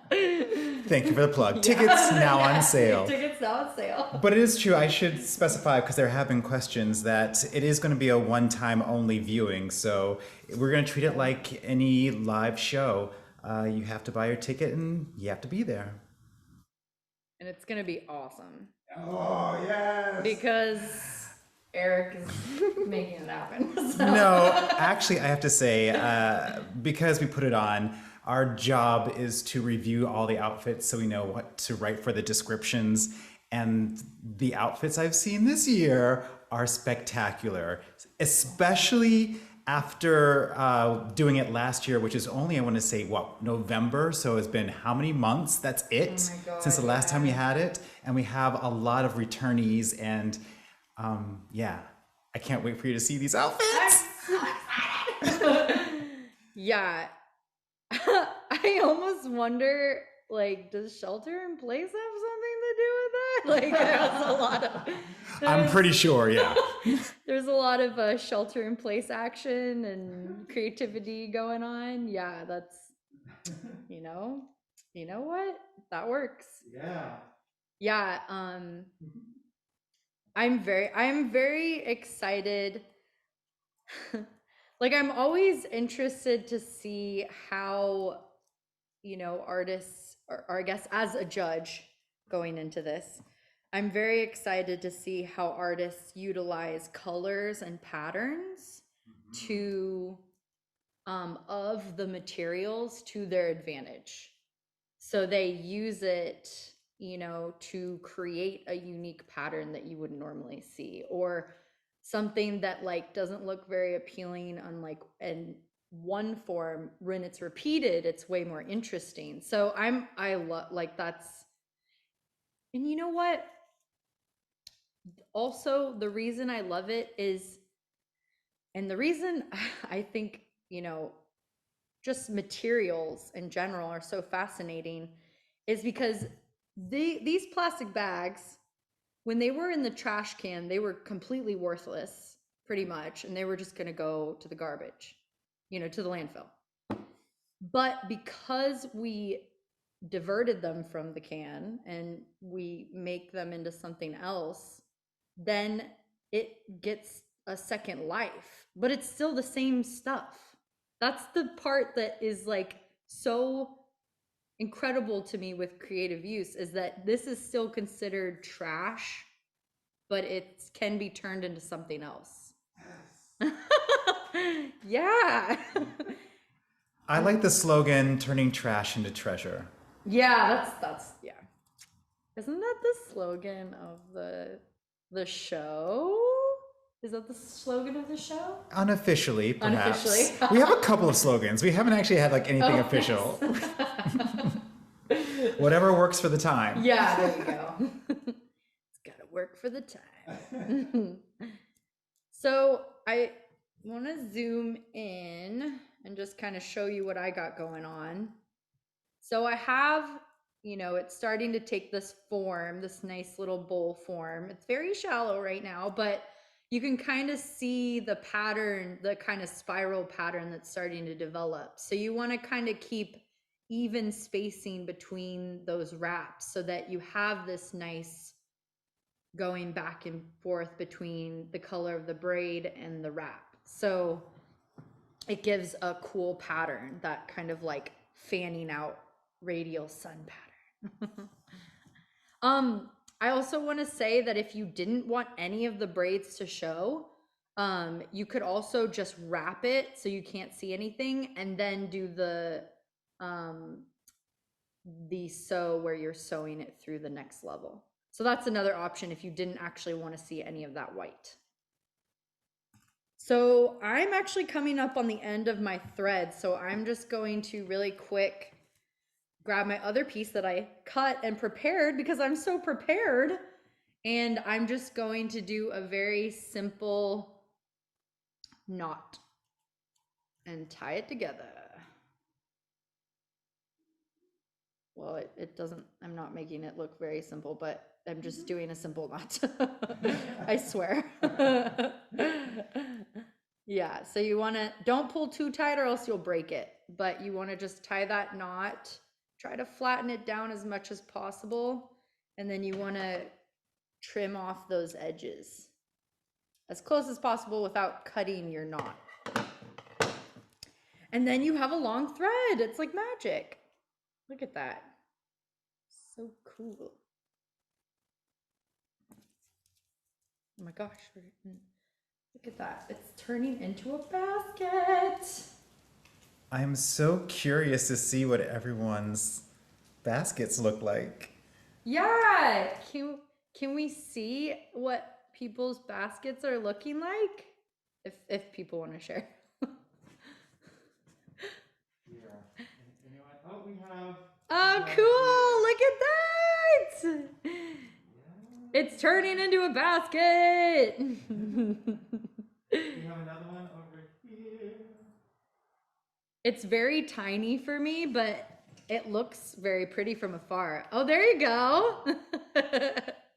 Thank you for the plug. Tickets now on sale. Tickets now on sale. But it is true, I should specify, because there have been questions, that it is going to be a one-time only viewing. So we're going to treat it like any live show. You have to buy your ticket and you have to be there. And it's going to be awesome. Oh, yes! Because Eric is making it happen. So. No, actually, I have to say, because we put it on, our job is to review all the outfits so we know what to write for the descriptions. And the outfits I've seen this year are spectacular, especially after doing it last year, which is only, I want to say, what, November? So it's been how many months? That's it, Oh my God, since the last time we had it. And we have a lot of returnees, and yeah, I can't wait for you to see these outfits. I'm so excited. Yeah. I almost wonder, like, does shelter in place have something to do with that? Like, there's a lot of. I'm pretty sure, yeah. There's a lot of shelter in place action and creativity going on. Yeah, that's, you know what? That works. Yeah. Yeah. I'm very excited. Like, I'm always interested to see how, you know, artists, or I guess as a judge going into this, I'm very excited to see how artists utilize colors and patterns to of the materials to their advantage. So they use it, you know, to create a unique pattern that you wouldn't normally see, or something that like doesn't look very appealing on like in one form. When it's repeated, it's way more interesting. So I love, like, that's, and you know what? Also, the reason I love it is, and the reason I think, you know, just materials in general are so fascinating is because these plastic bags, when they were in the trash can, they were completely worthless, pretty much, and they were just going to go to the garbage, you know, to the landfill. But because we diverted them from the can and we make them into something else, then it gets a second life, but it's still the same stuff. That's the part that is like so incredible to me with creative use is that this is still considered trash, but it can be turned into something else. Yeah. I like the slogan, turning trash into treasure. Yeah, that's yeah. Isn't that the slogan of the show? Is that the slogan of the show? Unofficially, perhaps. Unofficially. We have a couple of slogans. We haven't actually had like anything Oh, official. Whatever works for the time. Yeah, there you go. It's gotta work for the time. So I want to zoom in and just kind of show you what I got going on. So I have, it's starting to take this form, this nice little bowl form. It's very shallow right now, but you can kind of see the pattern, the kind of spiral pattern that's starting to develop. So you want to kind of keep even spacing between those wraps so that you have this nice going back and forth between the color of the braid and the wrap. So it gives a cool pattern, that kind of like fanning out radial sun pattern. I also want to say that if you didn't want any of the braids to show, you could also just wrap it so you can't see anything and then do the sew where you're sewing it through the next level. So that's another option if you didn't actually want to see any of that white. So I'm actually coming up on the end of my thread, so I'm just going to really quick grab my other piece that I cut and prepared because I'm so prepared, and I'm just going to do a very simple knot and tie it together. Well, it doesn't, I'm not making it look very simple, but I'm just doing a simple knot. I swear. Yeah, so you wanna, don't pull too tight or else you'll break it, but you wanna just tie that knot, try to flatten it down as much as possible, and then you wanna trim off those edges as close as possible without cutting your knot. And then you have a long thread. It's like magic. Look at that. So cool. Oh my gosh. Look at that. It's turning into a basket. I'm so curious to see what everyone's baskets look like. Yeah. Can we see what people's baskets are looking like? If people want to share. Oh, we have. Oh, cool! Look at that! It's turning into a basket. We have another one over here. It's very tiny for me, but it looks very pretty from afar. Oh, there you go.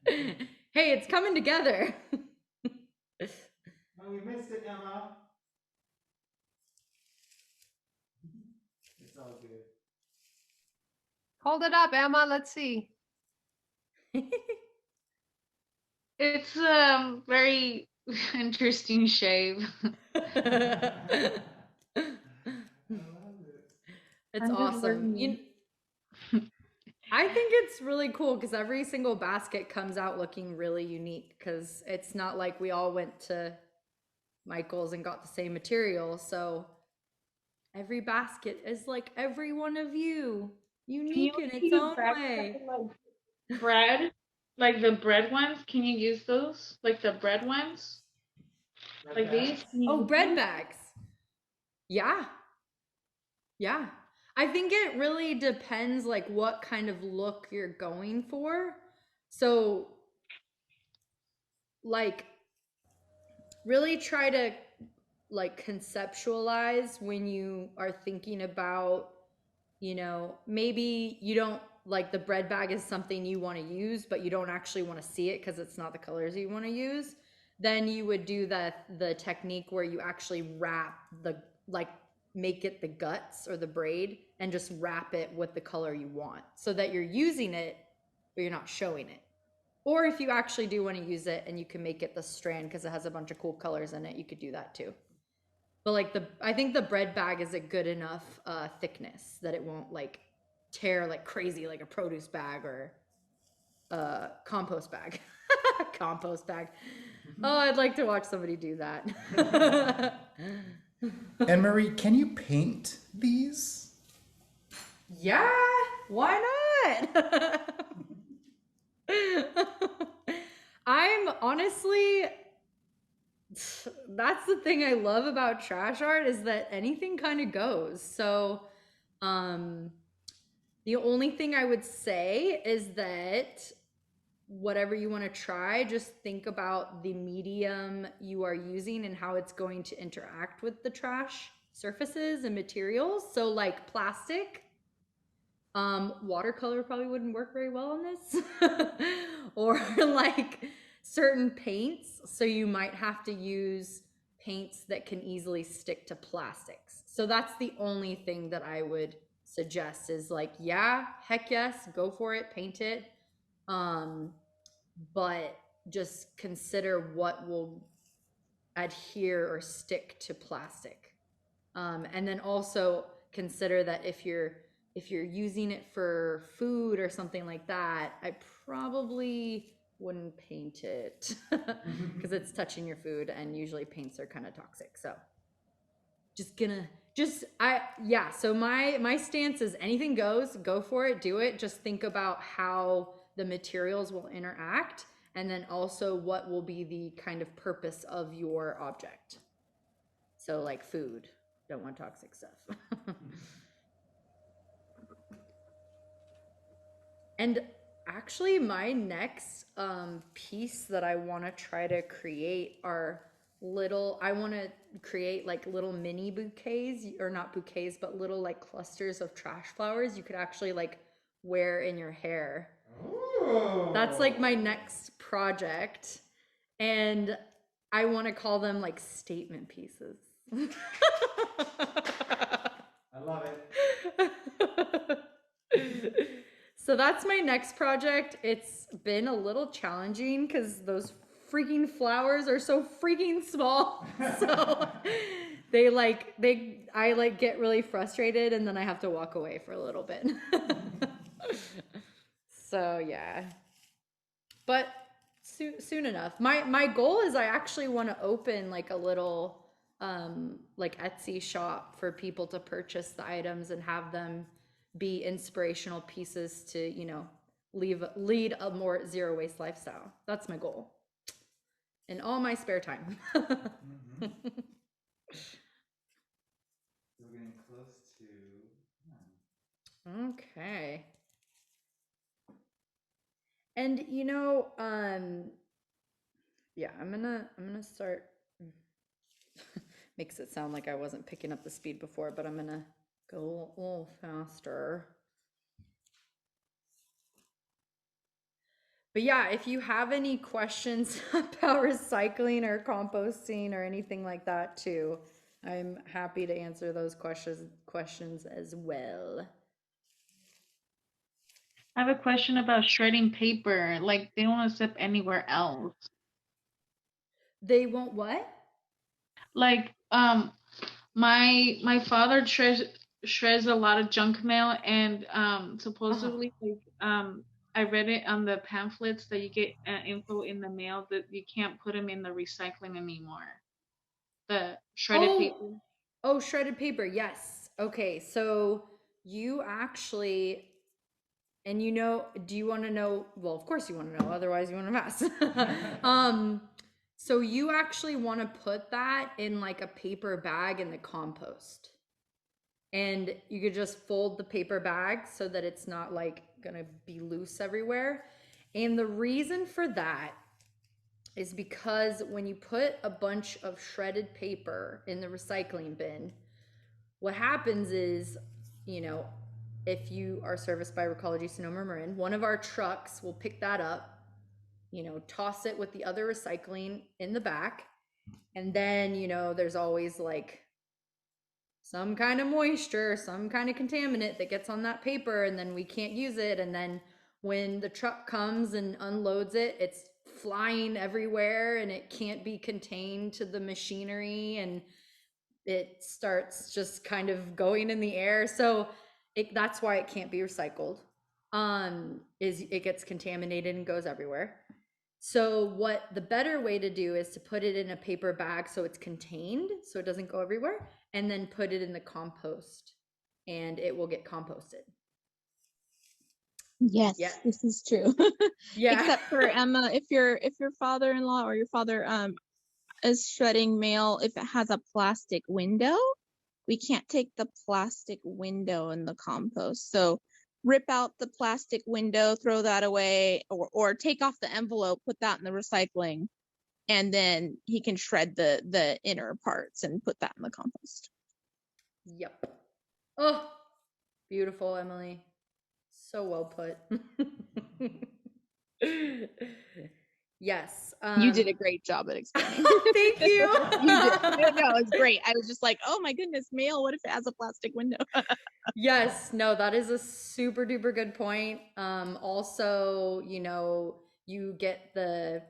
Hey, it's coming together. Oh, we missed it, Emma. It's all good. Hold it up, Emma. Let's see. It's very interesting shape. It's I'm just awesome. learning. I think it's really cool because every single basket comes out looking really unique because it's not like we all went to Michael's and got the same material. So every basket is like every one of you, unique in its own way. Like bread, like the bread ones. Can you use those? Like the bread ones? Like these? Can you Oh, use bread them? bags. Yeah. Yeah. I think it really depends like what kind of look you're going for. So like really try to like conceptualize when you are thinking about, maybe you don't like the bread bag is something you want to use, but you don't actually want to see it because it's not the colors you want to use. Then you would do the technique where you actually wrap make it the guts or the braid and just wrap it with the color you want so that you're using it, but you're not showing it. Or if you actually do want to use it and you can make it the strand because it has a bunch of cool colors in it, you could do that too. But like I think the bread bag is a good enough thickness that it won't like tear like crazy, like a produce bag or a compost bag. Compost bag. Oh, I'd like to watch somebody do that. And Marie, can you paint these? Yeah, why not? I'm honestly, that's the thing I love about trash art is that anything kind of goes. So, the only thing I would say is that whatever you want to try, just think about the medium you are using and how it's going to interact with the trash surfaces and materials. So like plastic, watercolor probably wouldn't work very well on this. Or like certain paints, so you might have to use paints that can easily stick to plastics. So that's the only thing that I would suggest is like, yeah, heck yes, go for it, paint it. But just consider what will adhere or stick to plastic. And then also consider that if you're using it for food or something like that, I probably wouldn't paint it because it's touching your food, and usually paints are kind of toxic. So so my stance is anything goes, go for it, do it. Just think about how the materials will interact, and then also what will be the kind of purpose of your object. So like food, don't want toxic stuff. And actually my next piece that I want to try to create are I want to create like little mini bouquets, or not bouquets, but little like clusters of trash flowers you could actually like wear in your hair. Ooh. That's like my next project. And I want to call them like statement pieces. I love it. So that's my next project. It's been a little challenging because those freaking flowers are so freaking small. So I get really frustrated, and then I have to walk away for a little bit. So yeah, but soon enough. My goal is I actually want to open like a little like Etsy shop for people to purchase the items and have them be inspirational pieces to, you know, lead a more zero waste lifestyle. That's my goal in all my spare time. Mm-hmm. So we're getting close to Okay. And you know, yeah, I'm gonna start. Makes it sound like I wasn't picking up the speed before, but I'm gonna go a little faster. But yeah, if you have any questions about recycling or composting or anything like that too, I'm happy to answer those questions as well. I have a question about shredding paper. Like they won't accept anywhere else. They won't what? Like my father shreds a lot of junk mail, and supposedly like I read it on the pamphlets that you get info in the mail that you can't put them in the recycling anymore. The shredded paper. Oh, shredded paper. Yes. Okay. So you actually, and you know, do you want to know? Well, of course you want to know. Otherwise, you want to mess. So you actually want to put that in like a paper bag in the compost. And you could just fold the paper bag so that it's not like gonna be loose everywhere. And the reason for that is because when you put a bunch of shredded paper in the recycling bin, what happens is, you know, if you are serviced by Recology Sonoma Marin, one of our trucks will pick that up, you know, toss it with the other recycling in the back. And then, you know, there's always like some kind of moisture, some kind of contaminant that gets on that paper, and then we can't use it. And then when the truck comes and unloads it, it's flying everywhere and it can't be contained to the machinery, and it starts just kind of going in the air. So That's why it can't be recycled. Is it gets contaminated and goes everywhere. So what the better way to do is to put it in a paper bag so it's contained, so it doesn't go everywhere, and then put it in the compost, and it will get composted. Yes, Yeah. this is true. Yeah. Except for Emma, if your father-in-law or your father is shredding mail, if it has a plastic window, we can't take the plastic window in the compost. So rip out the plastic window, throw that away, or take off the envelope, put that in the recycling, and then he can shred the inner parts and put that in the compost. Yep. Oh, beautiful, Emily. So well put. Yes. You did a great job at explaining. Thank you. You did. No, it's great. I was just like, oh my goodness, mail, what if it has a plastic window? Yes, no, that is a super duper good point. Also, you get a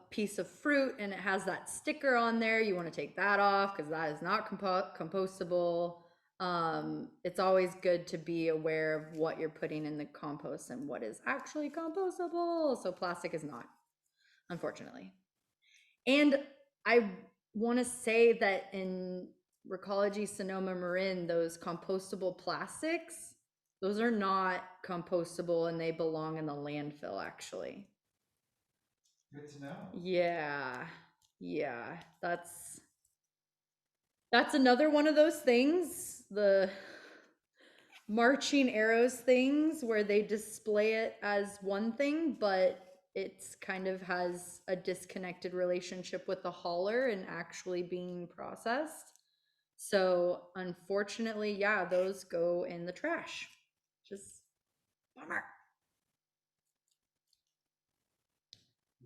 piece of fruit and it has that sticker on there. You want to take that off because that is not compostable. It's always good to be aware of what you're putting in the compost and what is actually compostable. So plastic is not, unfortunately. And I want to say that in Recology Sonoma Marin, those compostable plastics, those are not compostable and they belong in the landfill, actually. Good to know. Yeah. That's another one of those things, the marching arrows things, where they display it as one thing, but it's kind of has a disconnected relationship with the hauler and actually being processed. So unfortunately, yeah, those go in the trash. Just bummer.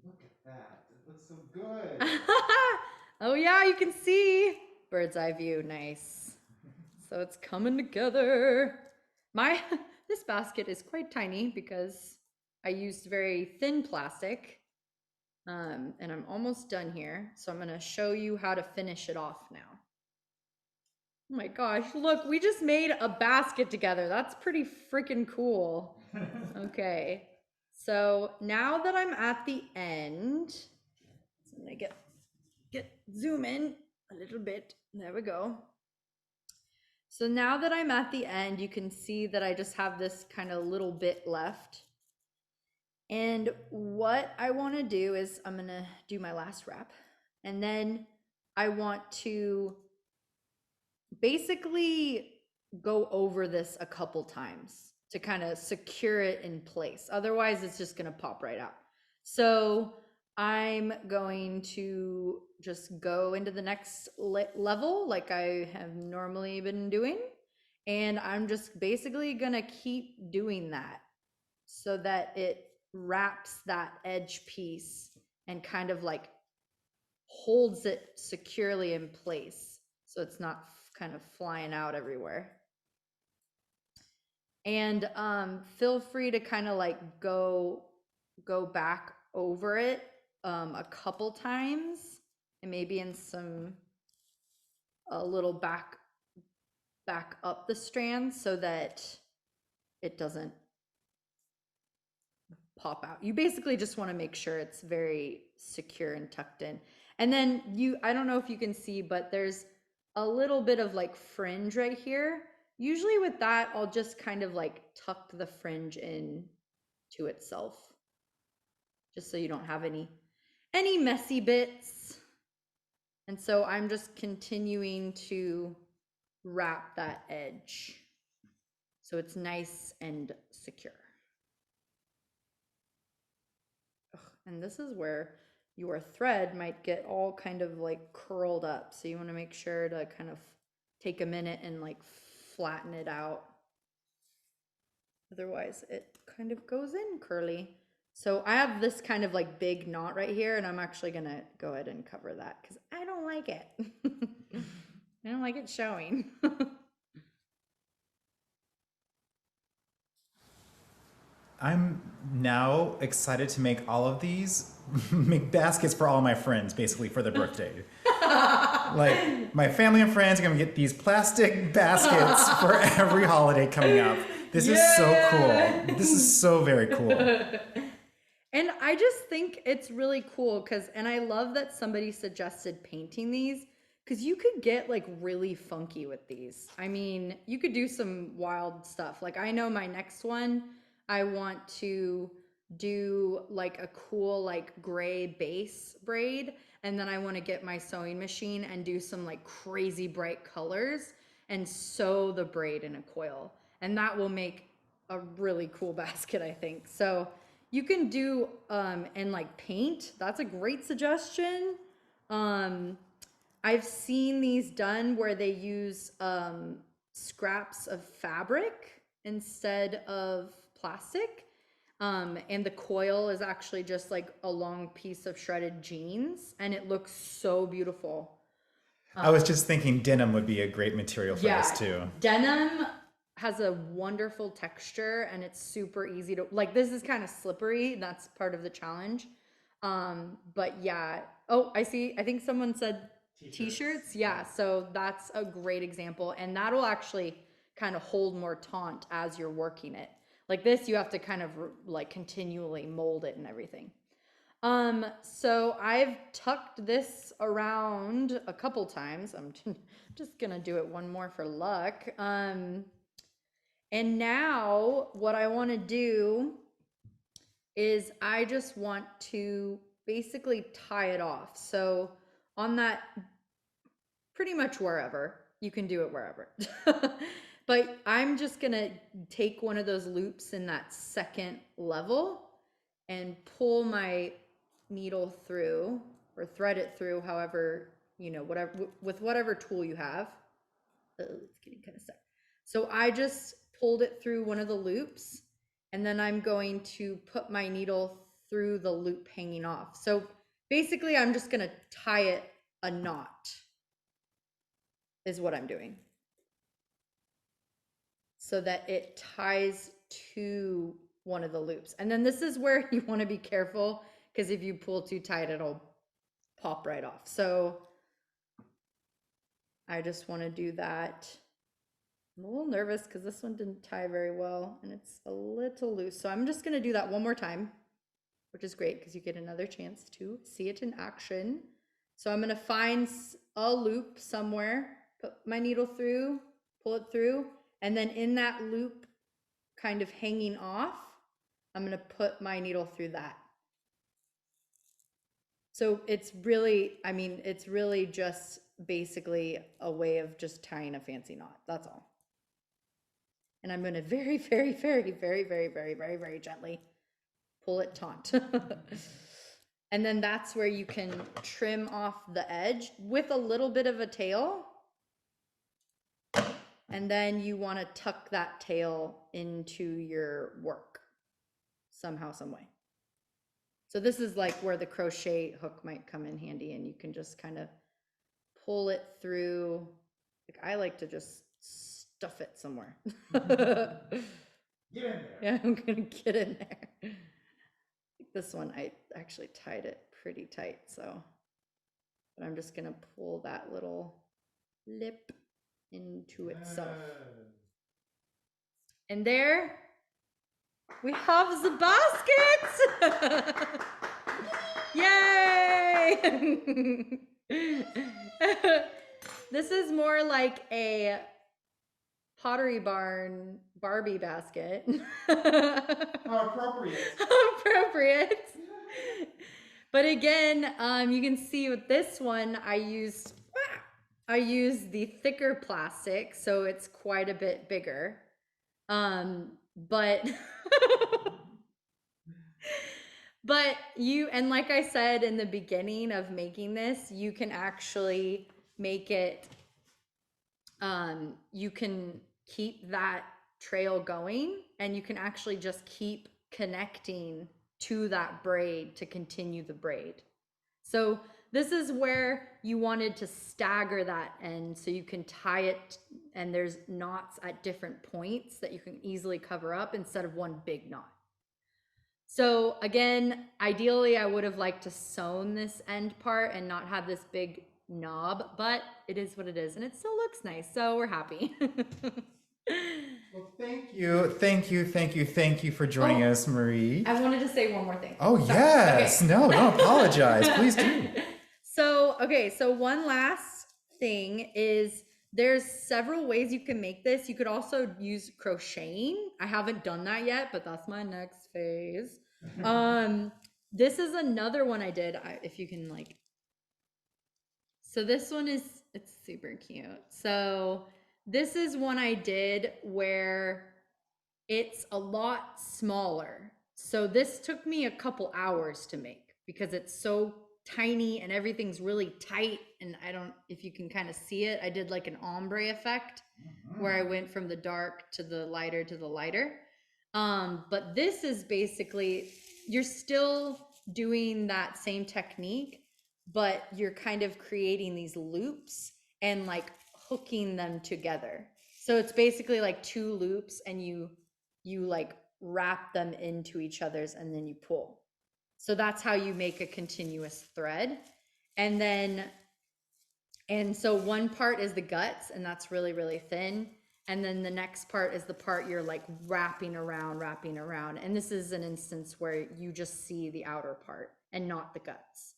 Look at that. It looks so good. Oh yeah, you can see. Bird's eye view, nice. So it's coming together. This basket is quite tiny because I used very thin plastic. And I'm almost done here. So I'm gonna show you how to finish it off now. Oh my gosh, look, we just made a basket together. That's pretty freaking cool. Okay, so now that I'm at the end, so I'm gonna get zoom in a little bit. There we go. So now that I'm at the end, you can see that I just have this kind of little bit left. And what I want to do is I'm going to do my last wrap. And then I want to basically go over this a couple times to kind of secure it in place. Otherwise, it's just going to pop right out. So I'm going to just go into the next level like I have normally been doing. And I'm just basically going to keep doing that so that it wraps that edge piece and kind of like holds it securely in place so it's not kind of flying out everywhere. And feel free to kind of like go back over it a couple times and maybe in a little back up the strands so that it doesn't pop out. You basically just want to make sure it's very secure and tucked in. And then I don't know if you can see, but there's a little bit of like fringe right here. Usually with that, I'll just kind of like tuck the fringe in to itself, just so you don't have any messy bits. And so I'm just continuing to wrap that edge so it's nice and secure. And this is where your thread might get all kind of like curled up. So you want to make sure to kind of take a minute and like flatten it out. Otherwise it kind of goes in curly. So I have this kind of like big knot right here, and I'm actually going to go ahead and cover that because I don't like it. I don't like it showing. I'm now excited to make all of these, make baskets for all my friends, basically for their birthday. Like my family and friends are gonna get these plastic baskets for every holiday coming up. This is so cool. This is so very cool. And I just think it's really cool and I love that somebody suggested painting these because you could get like really funky with these. I mean, you could do some wild stuff. Like I know my next one, I want to do like a cool like gray base braid. And then I want to get my sewing machine and do some like crazy bright colors and sew the braid in a coil. And that will make a really cool basket, I think. So you can do and like paint. That's a great suggestion. I've seen these done where they use scraps of fabric instead of plastic. And the coil is actually just like a long piece of shredded jeans, and it looks so beautiful. I was just thinking denim would be a great material for this too. Denim has a wonderful texture and it's super easy to, like, this is kind of slippery. That's part of the challenge. But yeah. Oh, I think someone said t-shirts. Yeah. So that's a great example. And that'll actually kind of hold more taut as you're working it. Like this, you have to kind of like continually mold it and everything. So I've tucked this around a couple times. I'm just gonna do it one more for luck. And now what I want to do is I just want to basically tie it off. So on that, pretty much wherever, you can do it wherever. But I'm just gonna take one of those loops in that second level and pull my needle through or thread it through, however, whatever, with whatever tool you have. It's getting kind of stuck. So I just pulled it through one of the loops, and then I'm going to put my needle through the loop hanging off. So basically I'm just gonna tie it a knot is what I'm doing, so that it ties to one of the loops. And then this is where you want to be careful, because if you pull too tight, it'll pop right off. So I just want to do that. I'm a little nervous because this one didn't tie very well and it's a little loose. So I'm just going to do that one more time, which is great because you get another chance to see it in action. So I'm going to find a loop somewhere, put my needle through, pull it through, and then in that loop kind of hanging off, I'm going to put my needle through that. So it's really, it's really just basically a way of just tying a fancy knot. That's all. And I'm going to very, very, very, very, very, very, very, very gently pull it taut. And then that's where you can trim off the edge with a little bit of a tail. And then you want to tuck that tail into your work somehow, some way. So this is like where the crochet hook might come in handy, and you can just kind of pull it through. Like I like to just stuff it somewhere. Get in there. Yeah, I'm gonna get in there. This one, I actually tied it pretty tight, so, but I'm just gonna pull that little lip into itself. And there we have the basket. Yay! This is more like a Pottery Barn Barbie basket. How appropriate. Appropriate. But again, you can see with this one, I used the thicker plastic, so it's quite a bit bigger. But but and like I said in the beginning of making this, you can actually make it, you can keep that trail going, and you can actually just keep connecting to that braid to continue the braid. So this is where you wanted to stagger that end, so you can tie it and there's knots at different points that you can easily cover up instead of one big knot. So again, ideally I would have liked to sewn this end part and not have this big knob, but it is what it is, and it still looks nice, so we're happy. Well, thank you for joining us, Marie. I wanted to say one more thing. Oh, Sorry. yes. Okay. No, don't apologize. Please do. So one last thing is there's several ways you can make this. You could also use crocheting. I haven't done that yet, but that's my next phase. This is another one I did. If you can like, so this one it's super cute. So this is one I did where it's a lot smaller. So this took me a couple hours to make because it's so tiny and everything's really tight. And I don't, if you can kind of see it, I did like an ombre effect where I went from the dark to the lighter to the lighter. But this is basically, you're still doing that same technique, but you're kind of creating these loops and like hooking them together. So it's basically like two loops and you like wrap them into each other's and then you pull. So that's how you make a continuous thread. And so one part is the guts, and that's really, really thin. And then the next part is the part you're like wrapping around. And this is an instance where you just see the outer part and not the guts.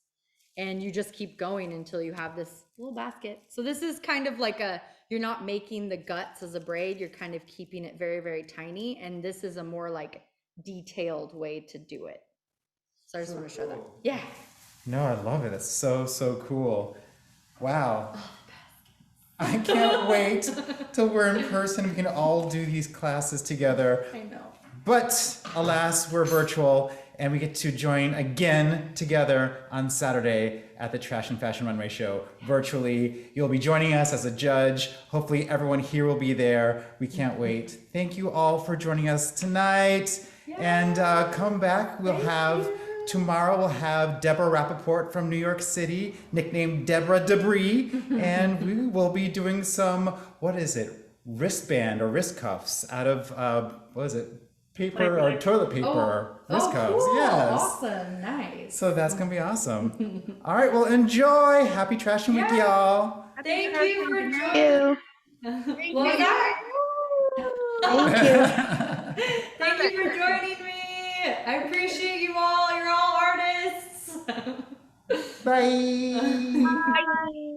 And you just keep going until you have this little basket. So this is kind of like you're not making the guts as a braid, you're kind of keeping it very, very tiny. And this is a more like detailed way to do it. So I just want to show that. Yeah. No, I love it. It's so, so cool. Wow. I can't wait till we're in person. We can all do these classes together. I know. But alas, we're virtual, and we get to join again together on Saturday at the Trashion Fashion Runway Show virtually. You'll be joining us as a judge. Hopefully everyone here will be there. We can't wait. Thank you all for joining us tonight. Yay. And come back. Tomorrow we'll have Deborah Rappaport from New York City, nicknamed Deborah Debris, and we will be doing some, what is it, wristband or wrist cuffs out of, what is it, paper or toilet paper, wrist cuffs. Cool. Yes. Awesome, nice. So that's gonna be awesome. All right, well, enjoy. Happy Trashion Week, y'all. Thank you for joining. Thank What was that? you. Thank you for joining me. I appreciate you all. You're all artists. Bye. Bye.